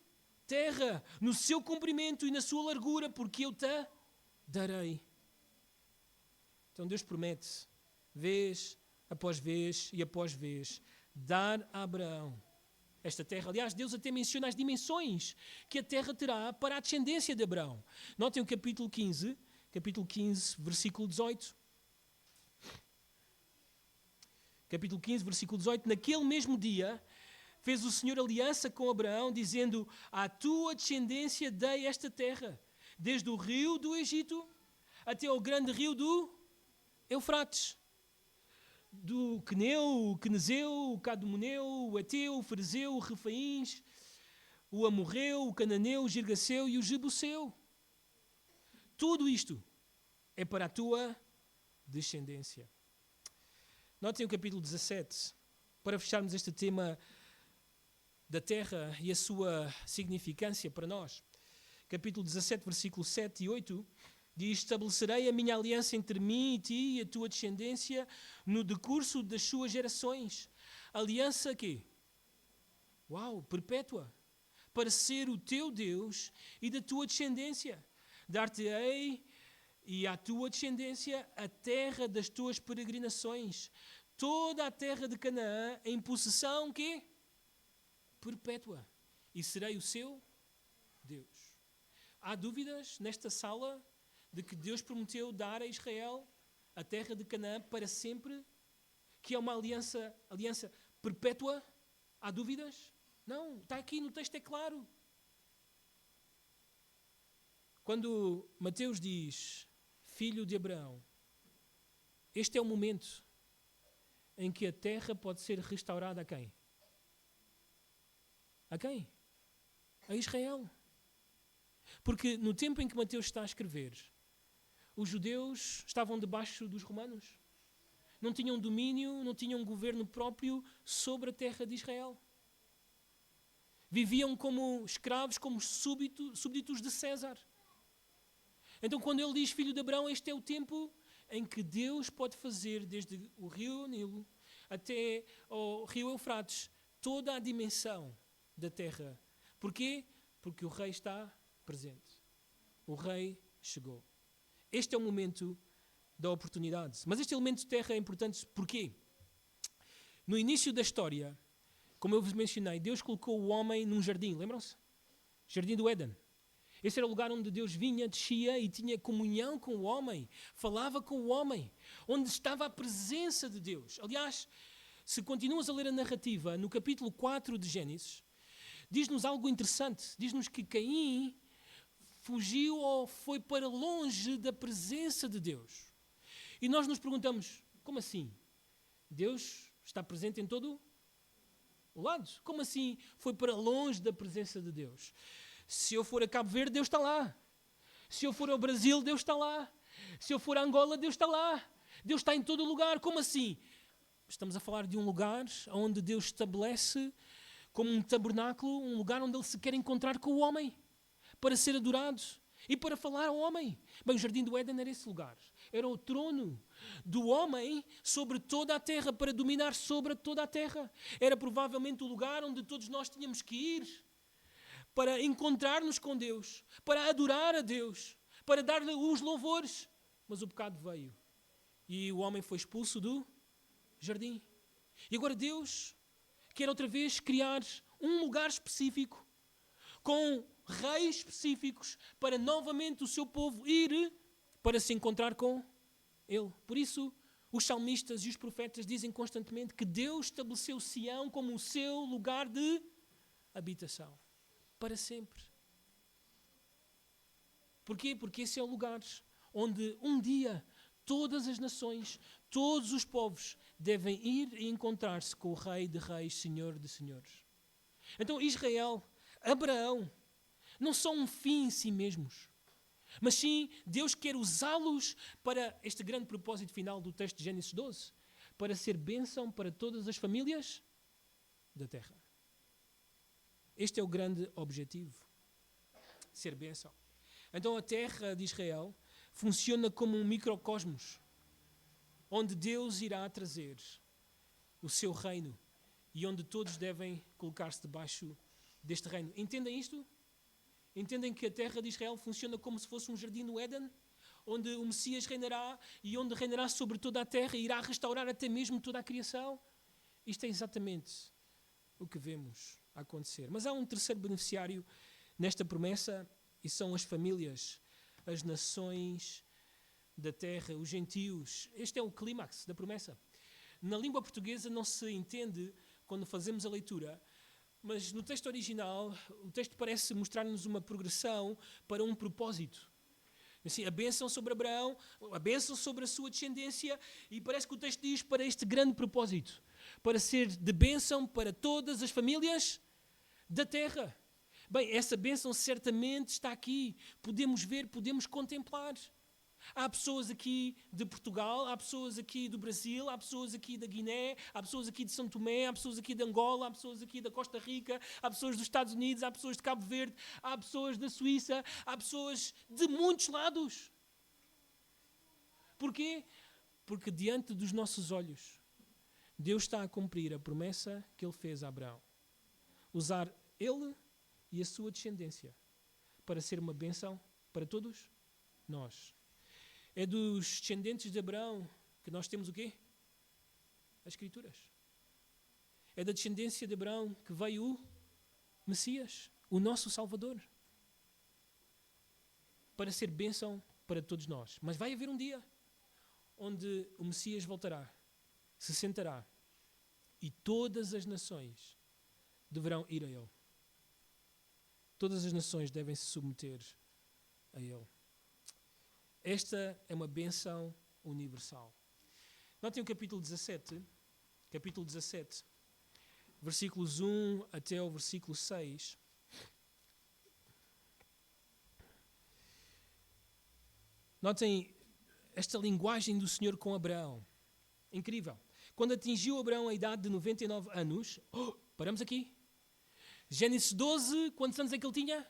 Terra, no seu comprimento e na sua largura, porque eu te darei. Então Deus promete, vez após vez e após vez, dar a Abraão esta terra. Aliás, Deus até menciona as dimensões que a terra terá para a descendência de Abraão. Notem o capítulo 15, versículo 18. Capítulo 15, versículo 18. Naquele mesmo dia, fez o Senhor aliança com Abraão, dizendo: à tua descendência dei esta terra, desde o rio do Egito até ao grande rio do Eufrates, do Queneu, o Quenezeu, o Cadomoneu, o Eteu, o Ferezeu, o Refaíns, o Amorreu, o Cananeu, o Girgaseu e o Jebuseu. Tudo isto é para a tua descendência. Notem o capítulo 17, para fecharmos este tema da terra e a sua significância para nós. Capítulo 17, versículo 7 e 8, diz: estabelecerei a minha aliança entre mim e ti e a tua descendência no decurso das suas gerações. Aliança quê? Uau, perpétua. Para ser o teu Deus e da tua descendência. Dar-te-ei e à tua descendência a terra das tuas peregrinações. Toda a terra de Canaã em possessão quê? Perpétua. E serei o seu Deus. Há dúvidas nesta sala de que Deus prometeu dar a Israel a terra de Canaã para sempre? Que é uma aliança perpétua? Há dúvidas? Não, está aqui no texto, é claro. Quando Mateus diz filho de Abraão, este é o momento em que a terra pode ser restaurada a quem? A quem? A Israel. Porque no tempo em que Mateus está a escrever, os judeus estavam debaixo dos romanos. Não tinham domínio, não tinham governo próprio sobre a terra de Israel. Viviam como escravos, como súbditos de César. Então, quando ele diz filho de Abraão, este é o tempo em que Deus pode fazer, desde o rio Nilo até o rio Eufrates, toda a dimensão da terra. Porquê? Porque o rei está presente. O rei chegou. Este é o momento da oportunidade. Mas este elemento de terra é importante porquê? No início da história, como eu vos mencionei, Deus colocou o homem num jardim, lembram-se? Jardim do Éden. Esse era o lugar onde Deus vinha, descia e tinha comunhão com o homem, falava com o homem, onde estava a presença de Deus. Aliás, se continuas a ler a narrativa, no capítulo 4 de Gênesis, diz-nos algo interessante. Diz-nos que Caim fugiu ou foi para longe da presença de Deus. E nós nos perguntamos, como assim? Deus está presente em todo o lado? Como assim foi para longe da presença de Deus? Se eu for a Cabo Verde, Deus está lá. Se eu for ao Brasil, Deus está lá. Se eu for a Angola, Deus está lá. Deus está em todo o lugar. Como assim? Estamos a falar de um lugar onde Deus estabelece como um tabernáculo, um lugar onde Ele se quer encontrar com o homem, para ser adorado e para falar ao homem. Bem, o Jardim do Éden era esse lugar. Era o trono do homem sobre toda a terra, para dominar sobre toda a terra. Era provavelmente o lugar onde todos nós tínhamos que ir para encontrar-nos com Deus, para adorar a Deus, para dar-lhe os louvores. Mas o pecado veio e o homem foi expulso do jardim. E agora Deus quer outra vez criar um lugar específico, com reis específicos para novamente o seu povo ir para se encontrar com Ele. Por isso, os salmistas e os profetas dizem constantemente que Deus estabeleceu Sião como o seu lugar de habitação. Para sempre. Porquê? Porque esse é o lugar onde um dia todas as nações, todos os povos devem ir e encontrar-se com o Rei de Reis, Senhor de Senhores. Então Israel, Abraão, não são um fim em si mesmos, mas sim Deus quer usá-los para este grande propósito final do texto de Gênesis 12, para ser bênção para todas as famílias da terra. Este é o grande objetivo, ser bênção. Então a terra de Israel funciona como um microcosmos, onde Deus irá trazer o seu reino e onde todos devem colocar-se debaixo deste reino. Entendem isto? Entendem que a terra de Israel funciona como se fosse um jardim no Éden, onde o Messias reinará e onde reinará sobre toda a terra e irá restaurar até mesmo toda a criação? Isto é exatamente o que vemos acontecer. Mas há um terceiro beneficiário nesta promessa e são as famílias, as nações da terra, os gentios. Este é o clímax da promessa. Na língua portuguesa não se entende quando fazemos a leitura, mas no texto original, o texto parece mostrar-nos uma progressão para um propósito. Assim, a bênção sobre Abraão, a bênção sobre a sua descendência, e parece que o texto diz para este grande propósito, para ser de bênção para todas as famílias da terra. Bem, essa bênção certamente está aqui. Podemos ver, podemos contemplar. Há pessoas aqui de Portugal, há pessoas aqui do Brasil, há pessoas aqui da Guiné, há pessoas aqui de São Tomé, há pessoas aqui de Angola, há pessoas aqui da Costa Rica, há pessoas dos Estados Unidos, há pessoas de Cabo Verde, há pessoas da Suíça, há pessoas de muitos lados. Porquê? Porque diante dos nossos olhos, Deus está a cumprir a promessa que Ele fez a Abraão. Usar ele e a sua descendência para ser uma bênção para todos nós. É dos descendentes de Abraão que nós temos o quê? As Escrituras. É da descendência de Abraão que veio o Messias, o nosso Salvador, para ser bênção para todos nós. Mas vai haver um dia onde o Messias voltará, se sentará e todas as nações deverão ir a Ele. Todas as nações devem se submeter a Ele. Esta é uma bênção universal. Notem o capítulo 17, versículos 1 até o versículo 6. Notem esta linguagem do Senhor com Abraão. Incrível. Quando atingiu Abraão a idade de 99 anos, paramos aqui. Gênesis 12, quantos anos é que ele tinha?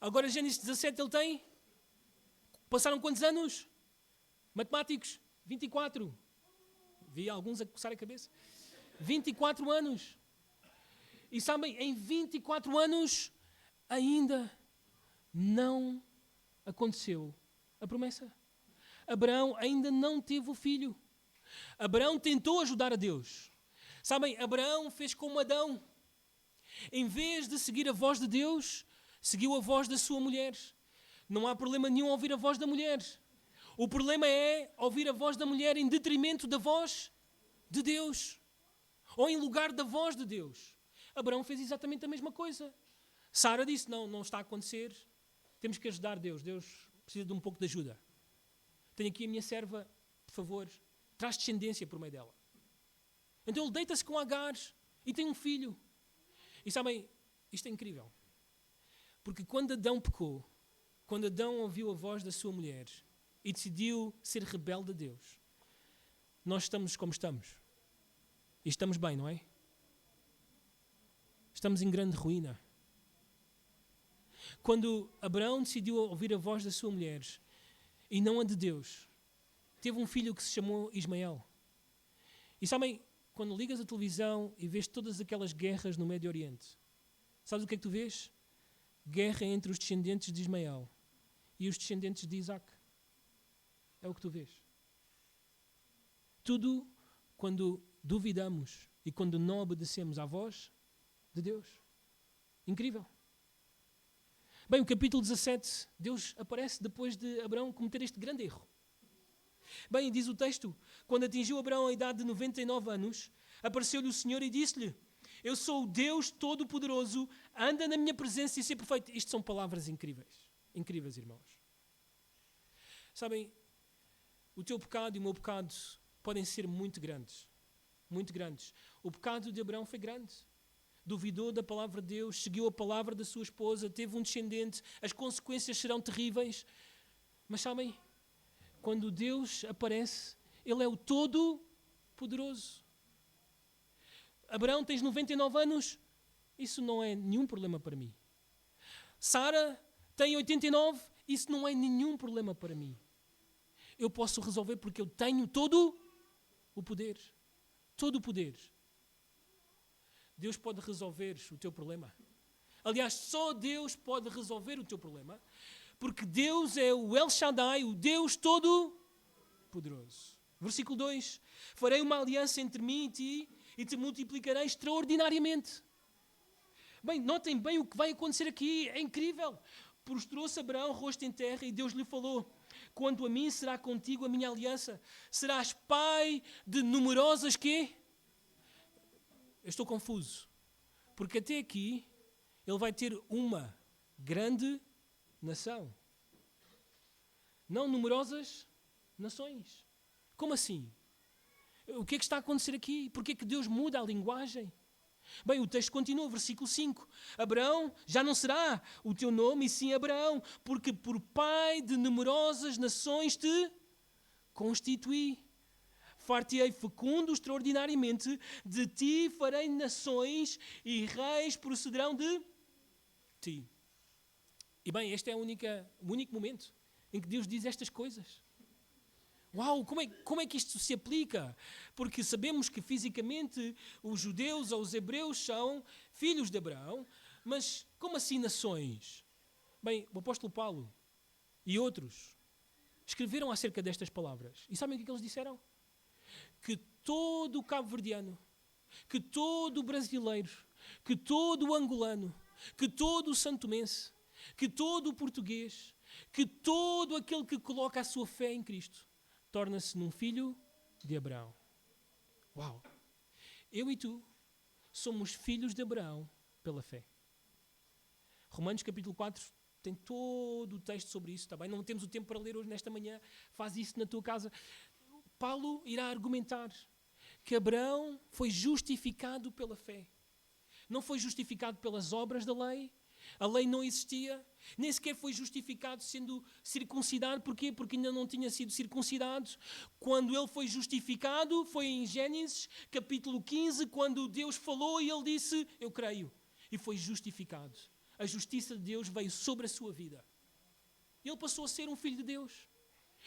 Agora Gênesis 17 ele tem? Passaram quantos anos? Matemáticos? 24. Vi alguns a coçar a cabeça. 24 anos. E sabem, em 24 anos ainda não aconteceu a promessa. Abraão ainda não teve o filho. Abraão tentou ajudar a Deus. Sabem, Abraão fez como Adão. Em vez de seguir a voz de Deus, seguiu a voz da sua mulher. Não há problema nenhum ouvir a voz da mulher. O problema é ouvir a voz da mulher em detrimento da voz de Deus. Ou em lugar da voz de Deus. Abraão fez exatamente a mesma coisa. Sara disse, não está a acontecer. Temos que ajudar Deus. Deus precisa de um pouco de ajuda. Tenho aqui a minha serva, por favor, traz descendência por meio dela. Então ele deita-se com Agar e tem um filho. E sabem, isto é incrível. Porque quando Adão pecou, quando Adão ouviu a voz da sua mulher e decidiu ser rebelde a Deus, nós estamos como estamos. E estamos bem, não é? Estamos em grande ruína. Quando Abraão decidiu ouvir a voz da sua mulher e não a de Deus, teve um filho que se chamou Ismael. E sabem, quando ligas a televisão e vês todas aquelas guerras no Médio Oriente, sabes o que é que tu vês? Guerra entre os descendentes de Ismael e os descendentes de Isaac. É o que tu vês. Tudo quando duvidamos e quando não obedecemos à voz de Deus. Incrível. Bem, o capítulo 17, Deus aparece depois de Abraão cometer este grande erro. Bem, diz o texto, quando atingiu Abraão a idade de 99 anos, apareceu-lhe o Senhor e disse-lhe: eu sou o Deus Todo-Poderoso, anda na minha presença e ser perfeito. Isto são palavras incríveis. Incríveis, irmãos. Sabem, o teu pecado e o meu pecado podem ser muito grandes. Muito grandes. O pecado de Abraão foi grande. Duvidou da palavra de Deus, seguiu a palavra da sua esposa, teve um descendente, as consequências serão terríveis. Mas sabem, quando Deus aparece, Ele é o Todo-Poderoso. Abraão, tens 99 anos? Isso não é nenhum problema para mim. Sara tem 89? Isso não é nenhum problema para mim. Eu posso resolver porque eu tenho todo o poder. Todo o poder. Deus pode resolver o teu problema. Aliás, só Deus pode resolver o teu problema, porque Deus é o El Shaddai, o Deus Todo-Poderoso. Versículo 2. Farei uma aliança entre mim e ti e te multiplicarei extraordinariamente. Bem, notem bem o que vai acontecer aqui. É incrível. Prostrou-se Abraão, rosto em terra, e Deus lhe falou: quanto a mim, será contigo a minha aliança. Serás pai de numerosas quê? Eu estou confuso. Porque até aqui, ele vai ter uma grande nação. Não numerosas nações. Como assim? O que é que está a acontecer aqui? Por que é que Deus muda a linguagem? Bem, o texto continua, versículo 5. Abraão já não será o teu nome, e sim Abraão, porque por pai de numerosas nações te constituí. Far-te-ei fecundo extraordinariamente, de ti farei nações e reis procederão de ti. E bem, este é o único momento em que Deus diz estas coisas. Uau, como é que isto se aplica? Porque sabemos que fisicamente os judeus ou os hebreus são filhos de Abraão, mas como assim nações? Bem, o apóstolo Paulo e outros escreveram acerca destas palavras. E sabem o que eles disseram? Que todo o cabo-verdiano, que todo o brasileiro, que todo o angolano, que todo o santomense, que todo o português, que todo aquele que coloca a sua fé em Cristo torna-se num filho de Abraão. Uau! Eu e tu somos filhos de Abraão pela fé. Romanos capítulo 4 tem todo o texto sobre isso, está bem? Não temos o tempo para ler hoje nesta manhã, faz isso na tua casa. Paulo irá argumentar que Abraão foi justificado pela fé. Não foi justificado pelas obras da lei. A lei não existia, nem sequer foi justificado sendo circuncidado. Porquê? Porque ainda não tinha sido circuncidado. Quando ele foi justificado, foi em Gênesis capítulo 15, quando Deus falou e ele disse, eu creio. E foi justificado. A justiça de Deus veio sobre a sua vida. Ele passou a ser um filho de Deus.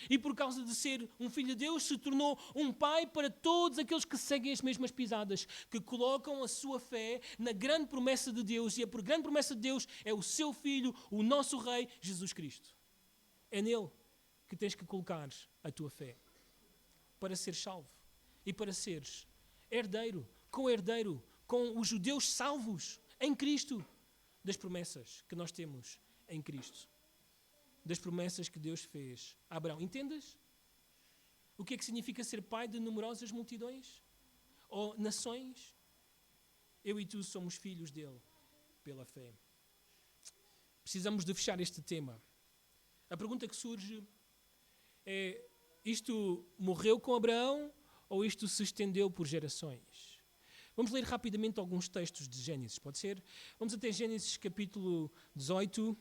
E por causa de ser um filho de Deus, se tornou um pai para todos aqueles que seguem as mesmas pisadas, que colocam a sua fé na grande promessa de Deus. E a grande promessa de Deus é o seu Filho, o nosso Rei, Jesus Cristo. É nele que tens que colocar a tua fé para ser salvo e para seres herdeiro, co-herdeiro com os judeus salvos em Cristo das promessas que nós temos em Cristo. Das promessas que Deus fez a Abraão. Entendes? O que é que significa ser pai de numerosas multidões? Ou nações? Eu e tu somos filhos dele pela fé. Precisamos de fechar este tema. A pergunta que surge é, isto morreu com Abraão ou isto se estendeu por gerações? Vamos ler rapidamente alguns textos de Gênesis, pode ser? Vamos até Gênesis capítulo 18.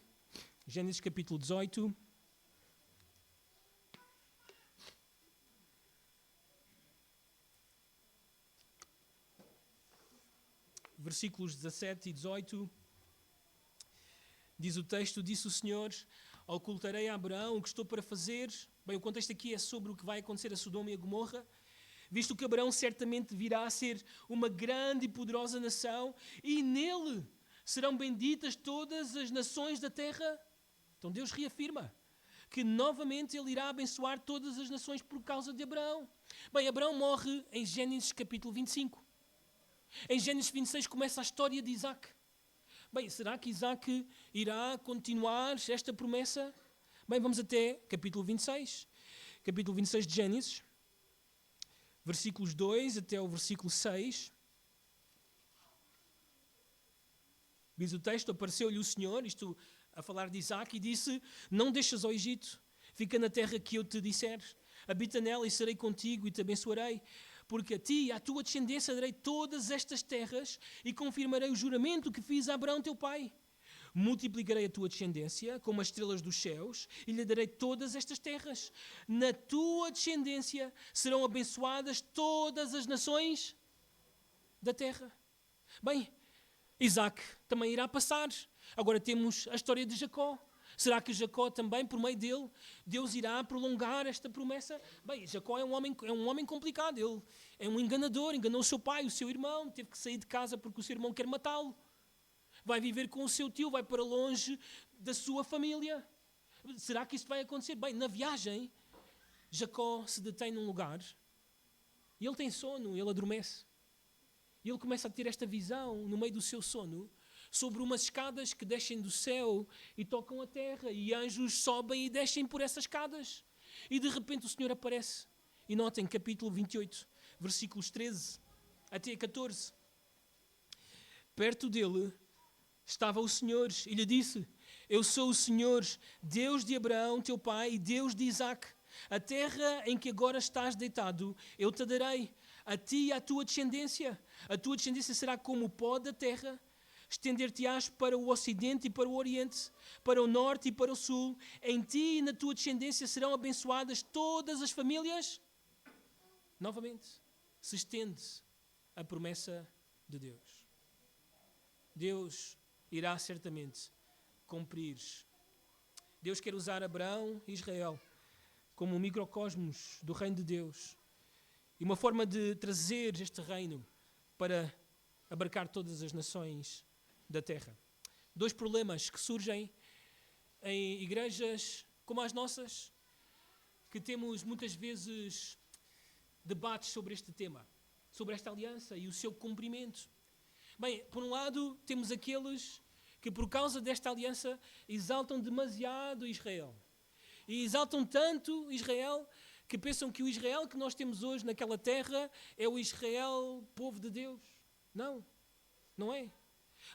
Gênesis capítulo 18. Versículos 17 e 18. Diz o texto, disse o Senhor, ocultarei a Abraão o que estou para fazer. Bem, o contexto aqui é sobre o que vai acontecer a Sodoma e a Gomorra. Visto que Abraão certamente virá a ser uma grande e poderosa nação e nele serão benditas todas as nações da terra. Então Deus reafirma que novamente Ele irá abençoar todas as nações por causa de Abraão. Bem, Abraão morre em Gênesis capítulo 25. Em Gênesis 26 começa a história de Isaac. Bem, será que Isaac irá continuar esta promessa? Bem, vamos até capítulo 26. Capítulo 26 de Gênesis, versículos 2 até o versículo 6. Diz o texto: apareceu-lhe o Senhor, isto a falar de Isaac, e disse: não deixas ao Egito, fica na terra que eu te disser. Habita nela e serei contigo e te abençoarei. Porque a ti e à tua descendência darei todas estas terras e confirmarei o juramento que fiz a Abraão teu pai. Multiplicarei a tua descendência como as estrelas dos céus e lhe darei todas estas terras. Na tua descendência serão abençoadas todas as nações da terra. Bem, Isaac também irá passar. Agora temos a história de Jacó. Será que Jacó também, por meio dele, Deus irá prolongar esta promessa? Bem, Jacó é um homem complicado. Ele é um enganador, enganou o seu pai, o seu irmão, teve que sair de casa porque o seu irmão quer matá-lo. Vai viver com o seu tio, vai para longe da sua família. Será que isso vai acontecer? Bem, na viagem, Jacó se detém num lugar e ele tem sono, ele adormece. E ele começa a ter esta visão, no meio do seu sono, sobre umas escadas que descem do céu e tocam a terra, e anjos sobem e descem por essas escadas. E de repente o Senhor aparece. E notem, capítulo 28, versículos 13 até 14. Perto dele estava o Senhor e lhe disse: eu sou o Senhor, Deus de Abraão, teu pai, e Deus de Isaque. A terra em que agora estás deitado, eu te darei, a ti e à tua descendência. A tua descendência será como o pó da terra. Estender-te-ás para o ocidente e para o oriente, para o norte e para o sul. Em ti e na tua descendência serão abençoadas todas as famílias. Novamente, se estende a promessa de Deus. Deus irá certamente cumprir. Deus quer usar Abraão e Israel como um microcosmos do reino de Deus e uma forma de trazer este reino para abarcar todas as nações da terra. Dois problemas que surgem em igrejas como as nossas, que temos muitas vezes debates sobre este tema, sobre esta aliança e o seu cumprimento. Bem, por um lado, temos aqueles que por causa desta aliança exaltam demasiado Israel. E exaltam tanto Israel que pensam que o Israel que nós temos hoje naquela terra é o Israel, povo de Deus. Não, não é.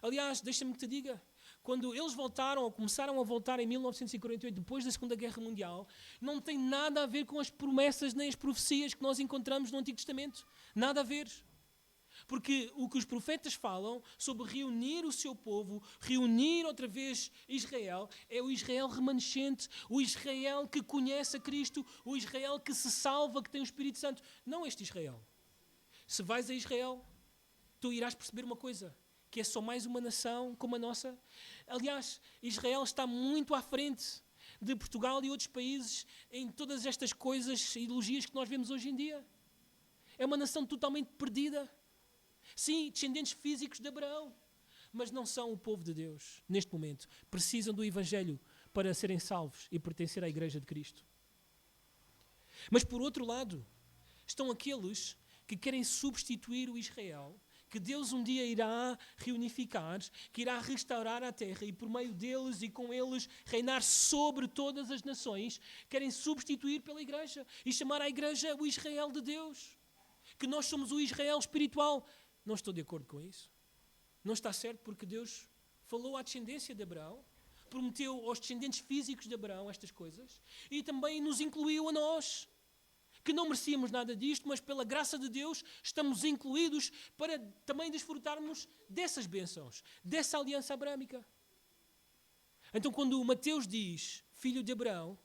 Aliás, deixa-me que te diga, quando eles voltaram, ou começaram a voltar em 1948, depois da Segunda Guerra Mundial, não tem nada a ver com as promessas nem as profecias que nós encontramos no Antigo Testamento. Nada a ver. Porque o que os profetas falam sobre reunir o seu povo, reunir outra vez Israel, é o Israel remanescente, o Israel que conhece a Cristo, o Israel que se salva, que tem o Espírito Santo. Não este Israel. Se vais a Israel, tu irás perceber uma coisa, que é só mais uma nação como a nossa. Aliás, Israel está muito à frente de Portugal e outros países em todas estas coisas, ideologias que nós vemos hoje em dia. É uma nação totalmente perdida. Sim, descendentes físicos de Abraão, mas não são o povo de Deus neste momento. Precisam do Evangelho para serem salvos e pertencer à Igreja de Cristo. Mas por outro lado, estão aqueles que querem substituir o Israel, que Deus um dia irá reunificar, que irá restaurar a terra e por meio deles e com eles reinar sobre todas as nações, querem substituir pela Igreja e chamar a Igreja o Israel de Deus. Que nós somos o Israel espiritual. Não estou de acordo com isso. Não está certo, porque Deus falou à descendência de Abraão, prometeu aos descendentes físicos de Abraão estas coisas e também nos incluiu a nós, que não merecíamos nada disto, mas pela graça de Deus estamos incluídos para também desfrutarmos dessas bênçãos, dessa aliança abrâmica. Então, quando Mateus diz filho de Abraão,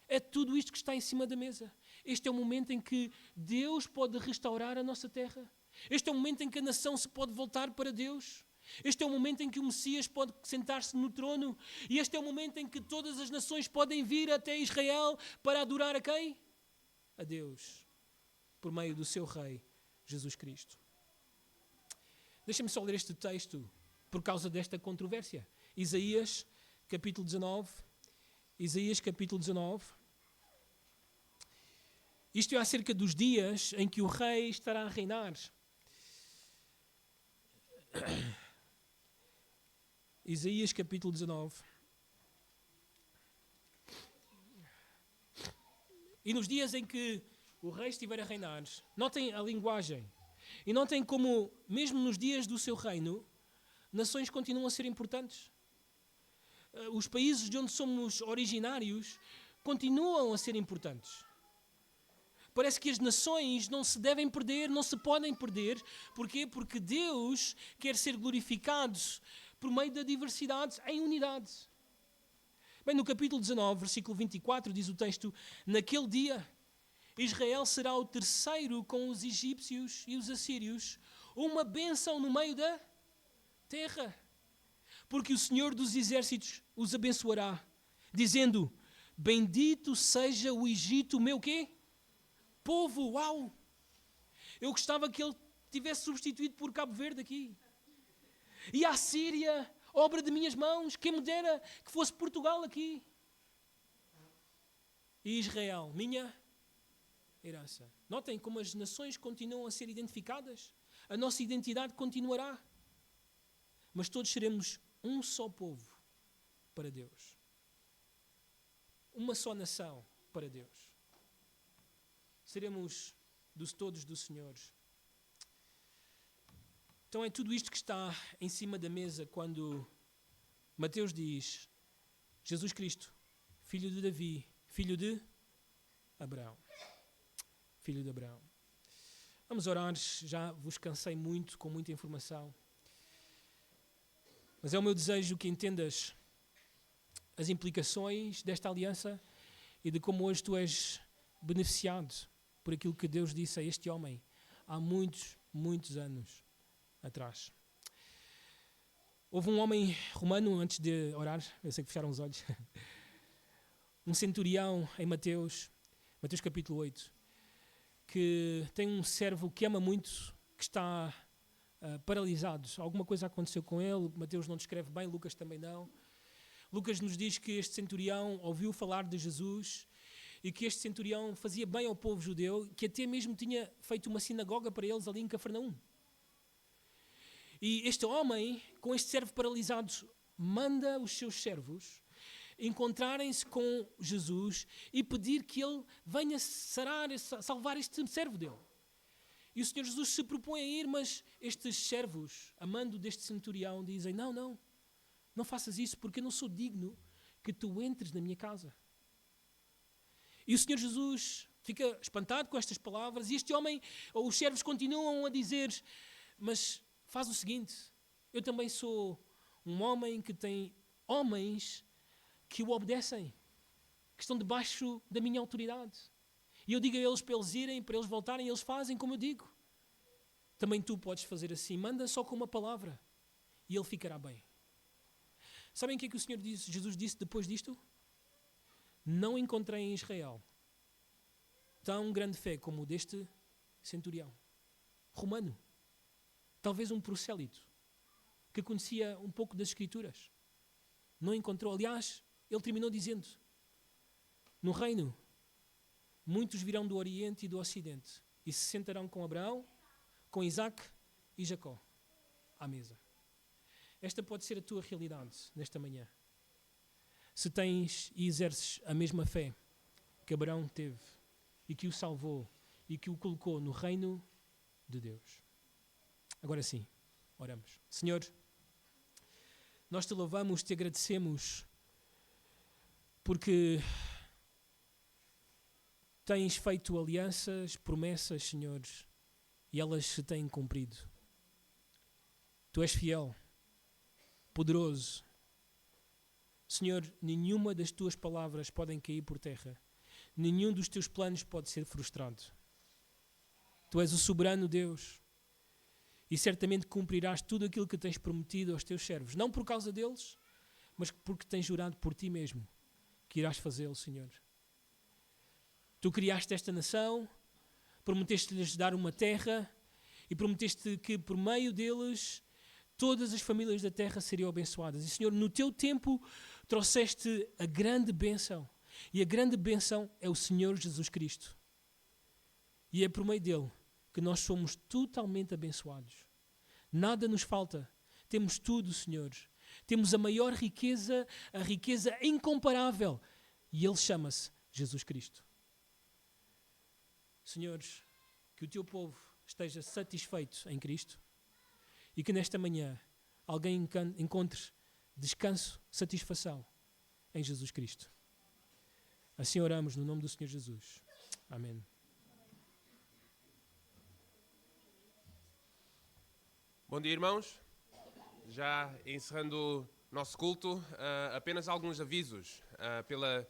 é tudo isto que está em cima da mesa. Este é o momento em que Deus pode restaurar a nossa terra. Este é o momento em que a nação se pode voltar para Deus. Este é o momento em que o Messias pode sentar-se no trono. E este é o momento em que todas as nações podem vir até Israel para adorar a quem? A Deus, por meio do seu Rei, Jesus Cristo. Deixa-me só ler este texto por causa desta controvérsia. Isaías, capítulo 19. Isaías, capítulo 19. Isto é acerca dos dias em que o Rei estará a reinar. Isaías capítulo 19. E nos dias em que o rei estiver a reinar, notem a linguagem. E notem como, mesmo nos dias do seu reino, nações continuam a ser importantes. Os países de onde somos originários continuam a ser importantes. Parece que as nações não se devem perder, não se podem perder. Porquê? Porque Deus quer ser glorificado por meio da diversidade em unidade. Bem, no capítulo 19, versículo 24, diz o texto: naquele dia, Israel será o terceiro com os egípcios e os assírios, uma bênção no meio da terra. Porque o Senhor dos exércitos os abençoará, dizendo: bendito seja o Egito, meu quê? Povo. Uau! Eu gostava que ele tivesse substituído por Cabo Verde aqui. E a Síria, obra de minhas mãos, quem me dera que fosse Portugal aqui. E Israel, minha herança. Notem como as nações continuam a ser identificadas. A nossa identidade continuará. Mas todos seremos um só povo para Deus. Uma só nação para Deus. Seremos todos do Senhor. Então é tudo isto que está em cima da mesa quando Mateus diz: Jesus Cristo, filho de Davi, filho de Abraão. Filho de Abraão. Vamos orar, já vos cansei muito com muita informação. Mas é o meu desejo que entendas as implicações desta aliança e de como hoje tu és beneficiado por aquilo que Deus disse a este homem há muitos, muitos anos atrás. Houve um homem romano, antes de orar, eu sei que fecharam os olhos, um centurião em Mateus capítulo 8, que tem um servo que ama muito, que está paralisado. Alguma coisa aconteceu com ele, Mateus não descreve bem, Lucas também não. Lucas nos diz que este centurião ouviu falar de Jesus e que este centurião fazia bem ao povo judeu, que até mesmo tinha feito uma sinagoga para eles ali em Cafarnaum. E este homem, com este servo paralisado, manda os seus servos encontrarem-se com Jesus e pedir que ele venha sarar, salvar este servo dele. E o Senhor Jesus se propõe a ir, mas estes servos, amando deste centurião, dizem: não faças isso, porque eu não sou digno que tu entres na minha casa. E o Senhor Jesus fica espantado com estas palavras, e este homem, ou os servos continuam a dizer: mas faz o seguinte, eu também sou um homem que tem homens que o obedecem, que estão debaixo da minha autoridade. E eu digo a eles para eles irem, para eles voltarem, e eles fazem como eu digo. Também tu podes fazer assim, manda só com uma palavra, e ele ficará bem. Sabem o que é que o Senhor disse, Jesus disse depois disto? Não encontrei em Israel tão grande fé como o deste centurião romano. Talvez um prosélito que conhecia um pouco das Escrituras. Não encontrou. Aliás, ele terminou dizendo: no reino, muitos virão do Oriente e do Ocidente e se sentarão com Abraão, com Isaac e Jacó à mesa. Esta pode ser a tua realidade nesta manhã. Se tens e exerces a mesma fé que Abraão teve e que o salvou e que o colocou no reino de Deus. Agora sim, oramos. Senhor, nós te louvamos, te agradecemos porque tens feito alianças, promessas, Senhor, e elas se têm cumprido. Tu és fiel, poderoso. Senhor, nenhuma das tuas palavras podem cair por terra. Nenhum dos teus planos pode ser frustrado. Tu és o soberano Deus e certamente cumprirás tudo aquilo que tens prometido aos teus servos. Não por causa deles, mas porque tens jurado por ti mesmo que irás fazê-lo, Senhor. Tu criaste esta nação, prometeste-lhes dar uma terra e prometeste que por meio deles todas as famílias da terra seriam abençoadas. E, Senhor, no teu tempo trouxeste a grande bênção. E a grande bênção é o Senhor Jesus Cristo. E é por meio dele que nós somos totalmente abençoados. Nada nos falta. Temos tudo, Senhor. Temos a maior riqueza, a riqueza incomparável. E Ele chama-se Jesus Cristo. Senhores, que o teu povo esteja satisfeito em Cristo e que nesta manhã alguém encontre descanso, satisfação em Jesus Cristo. Assim oramos no nome do Senhor Jesus. Amém. Bom dia, irmãos. Já encerrando o nosso culto, apenas alguns avisos. Pela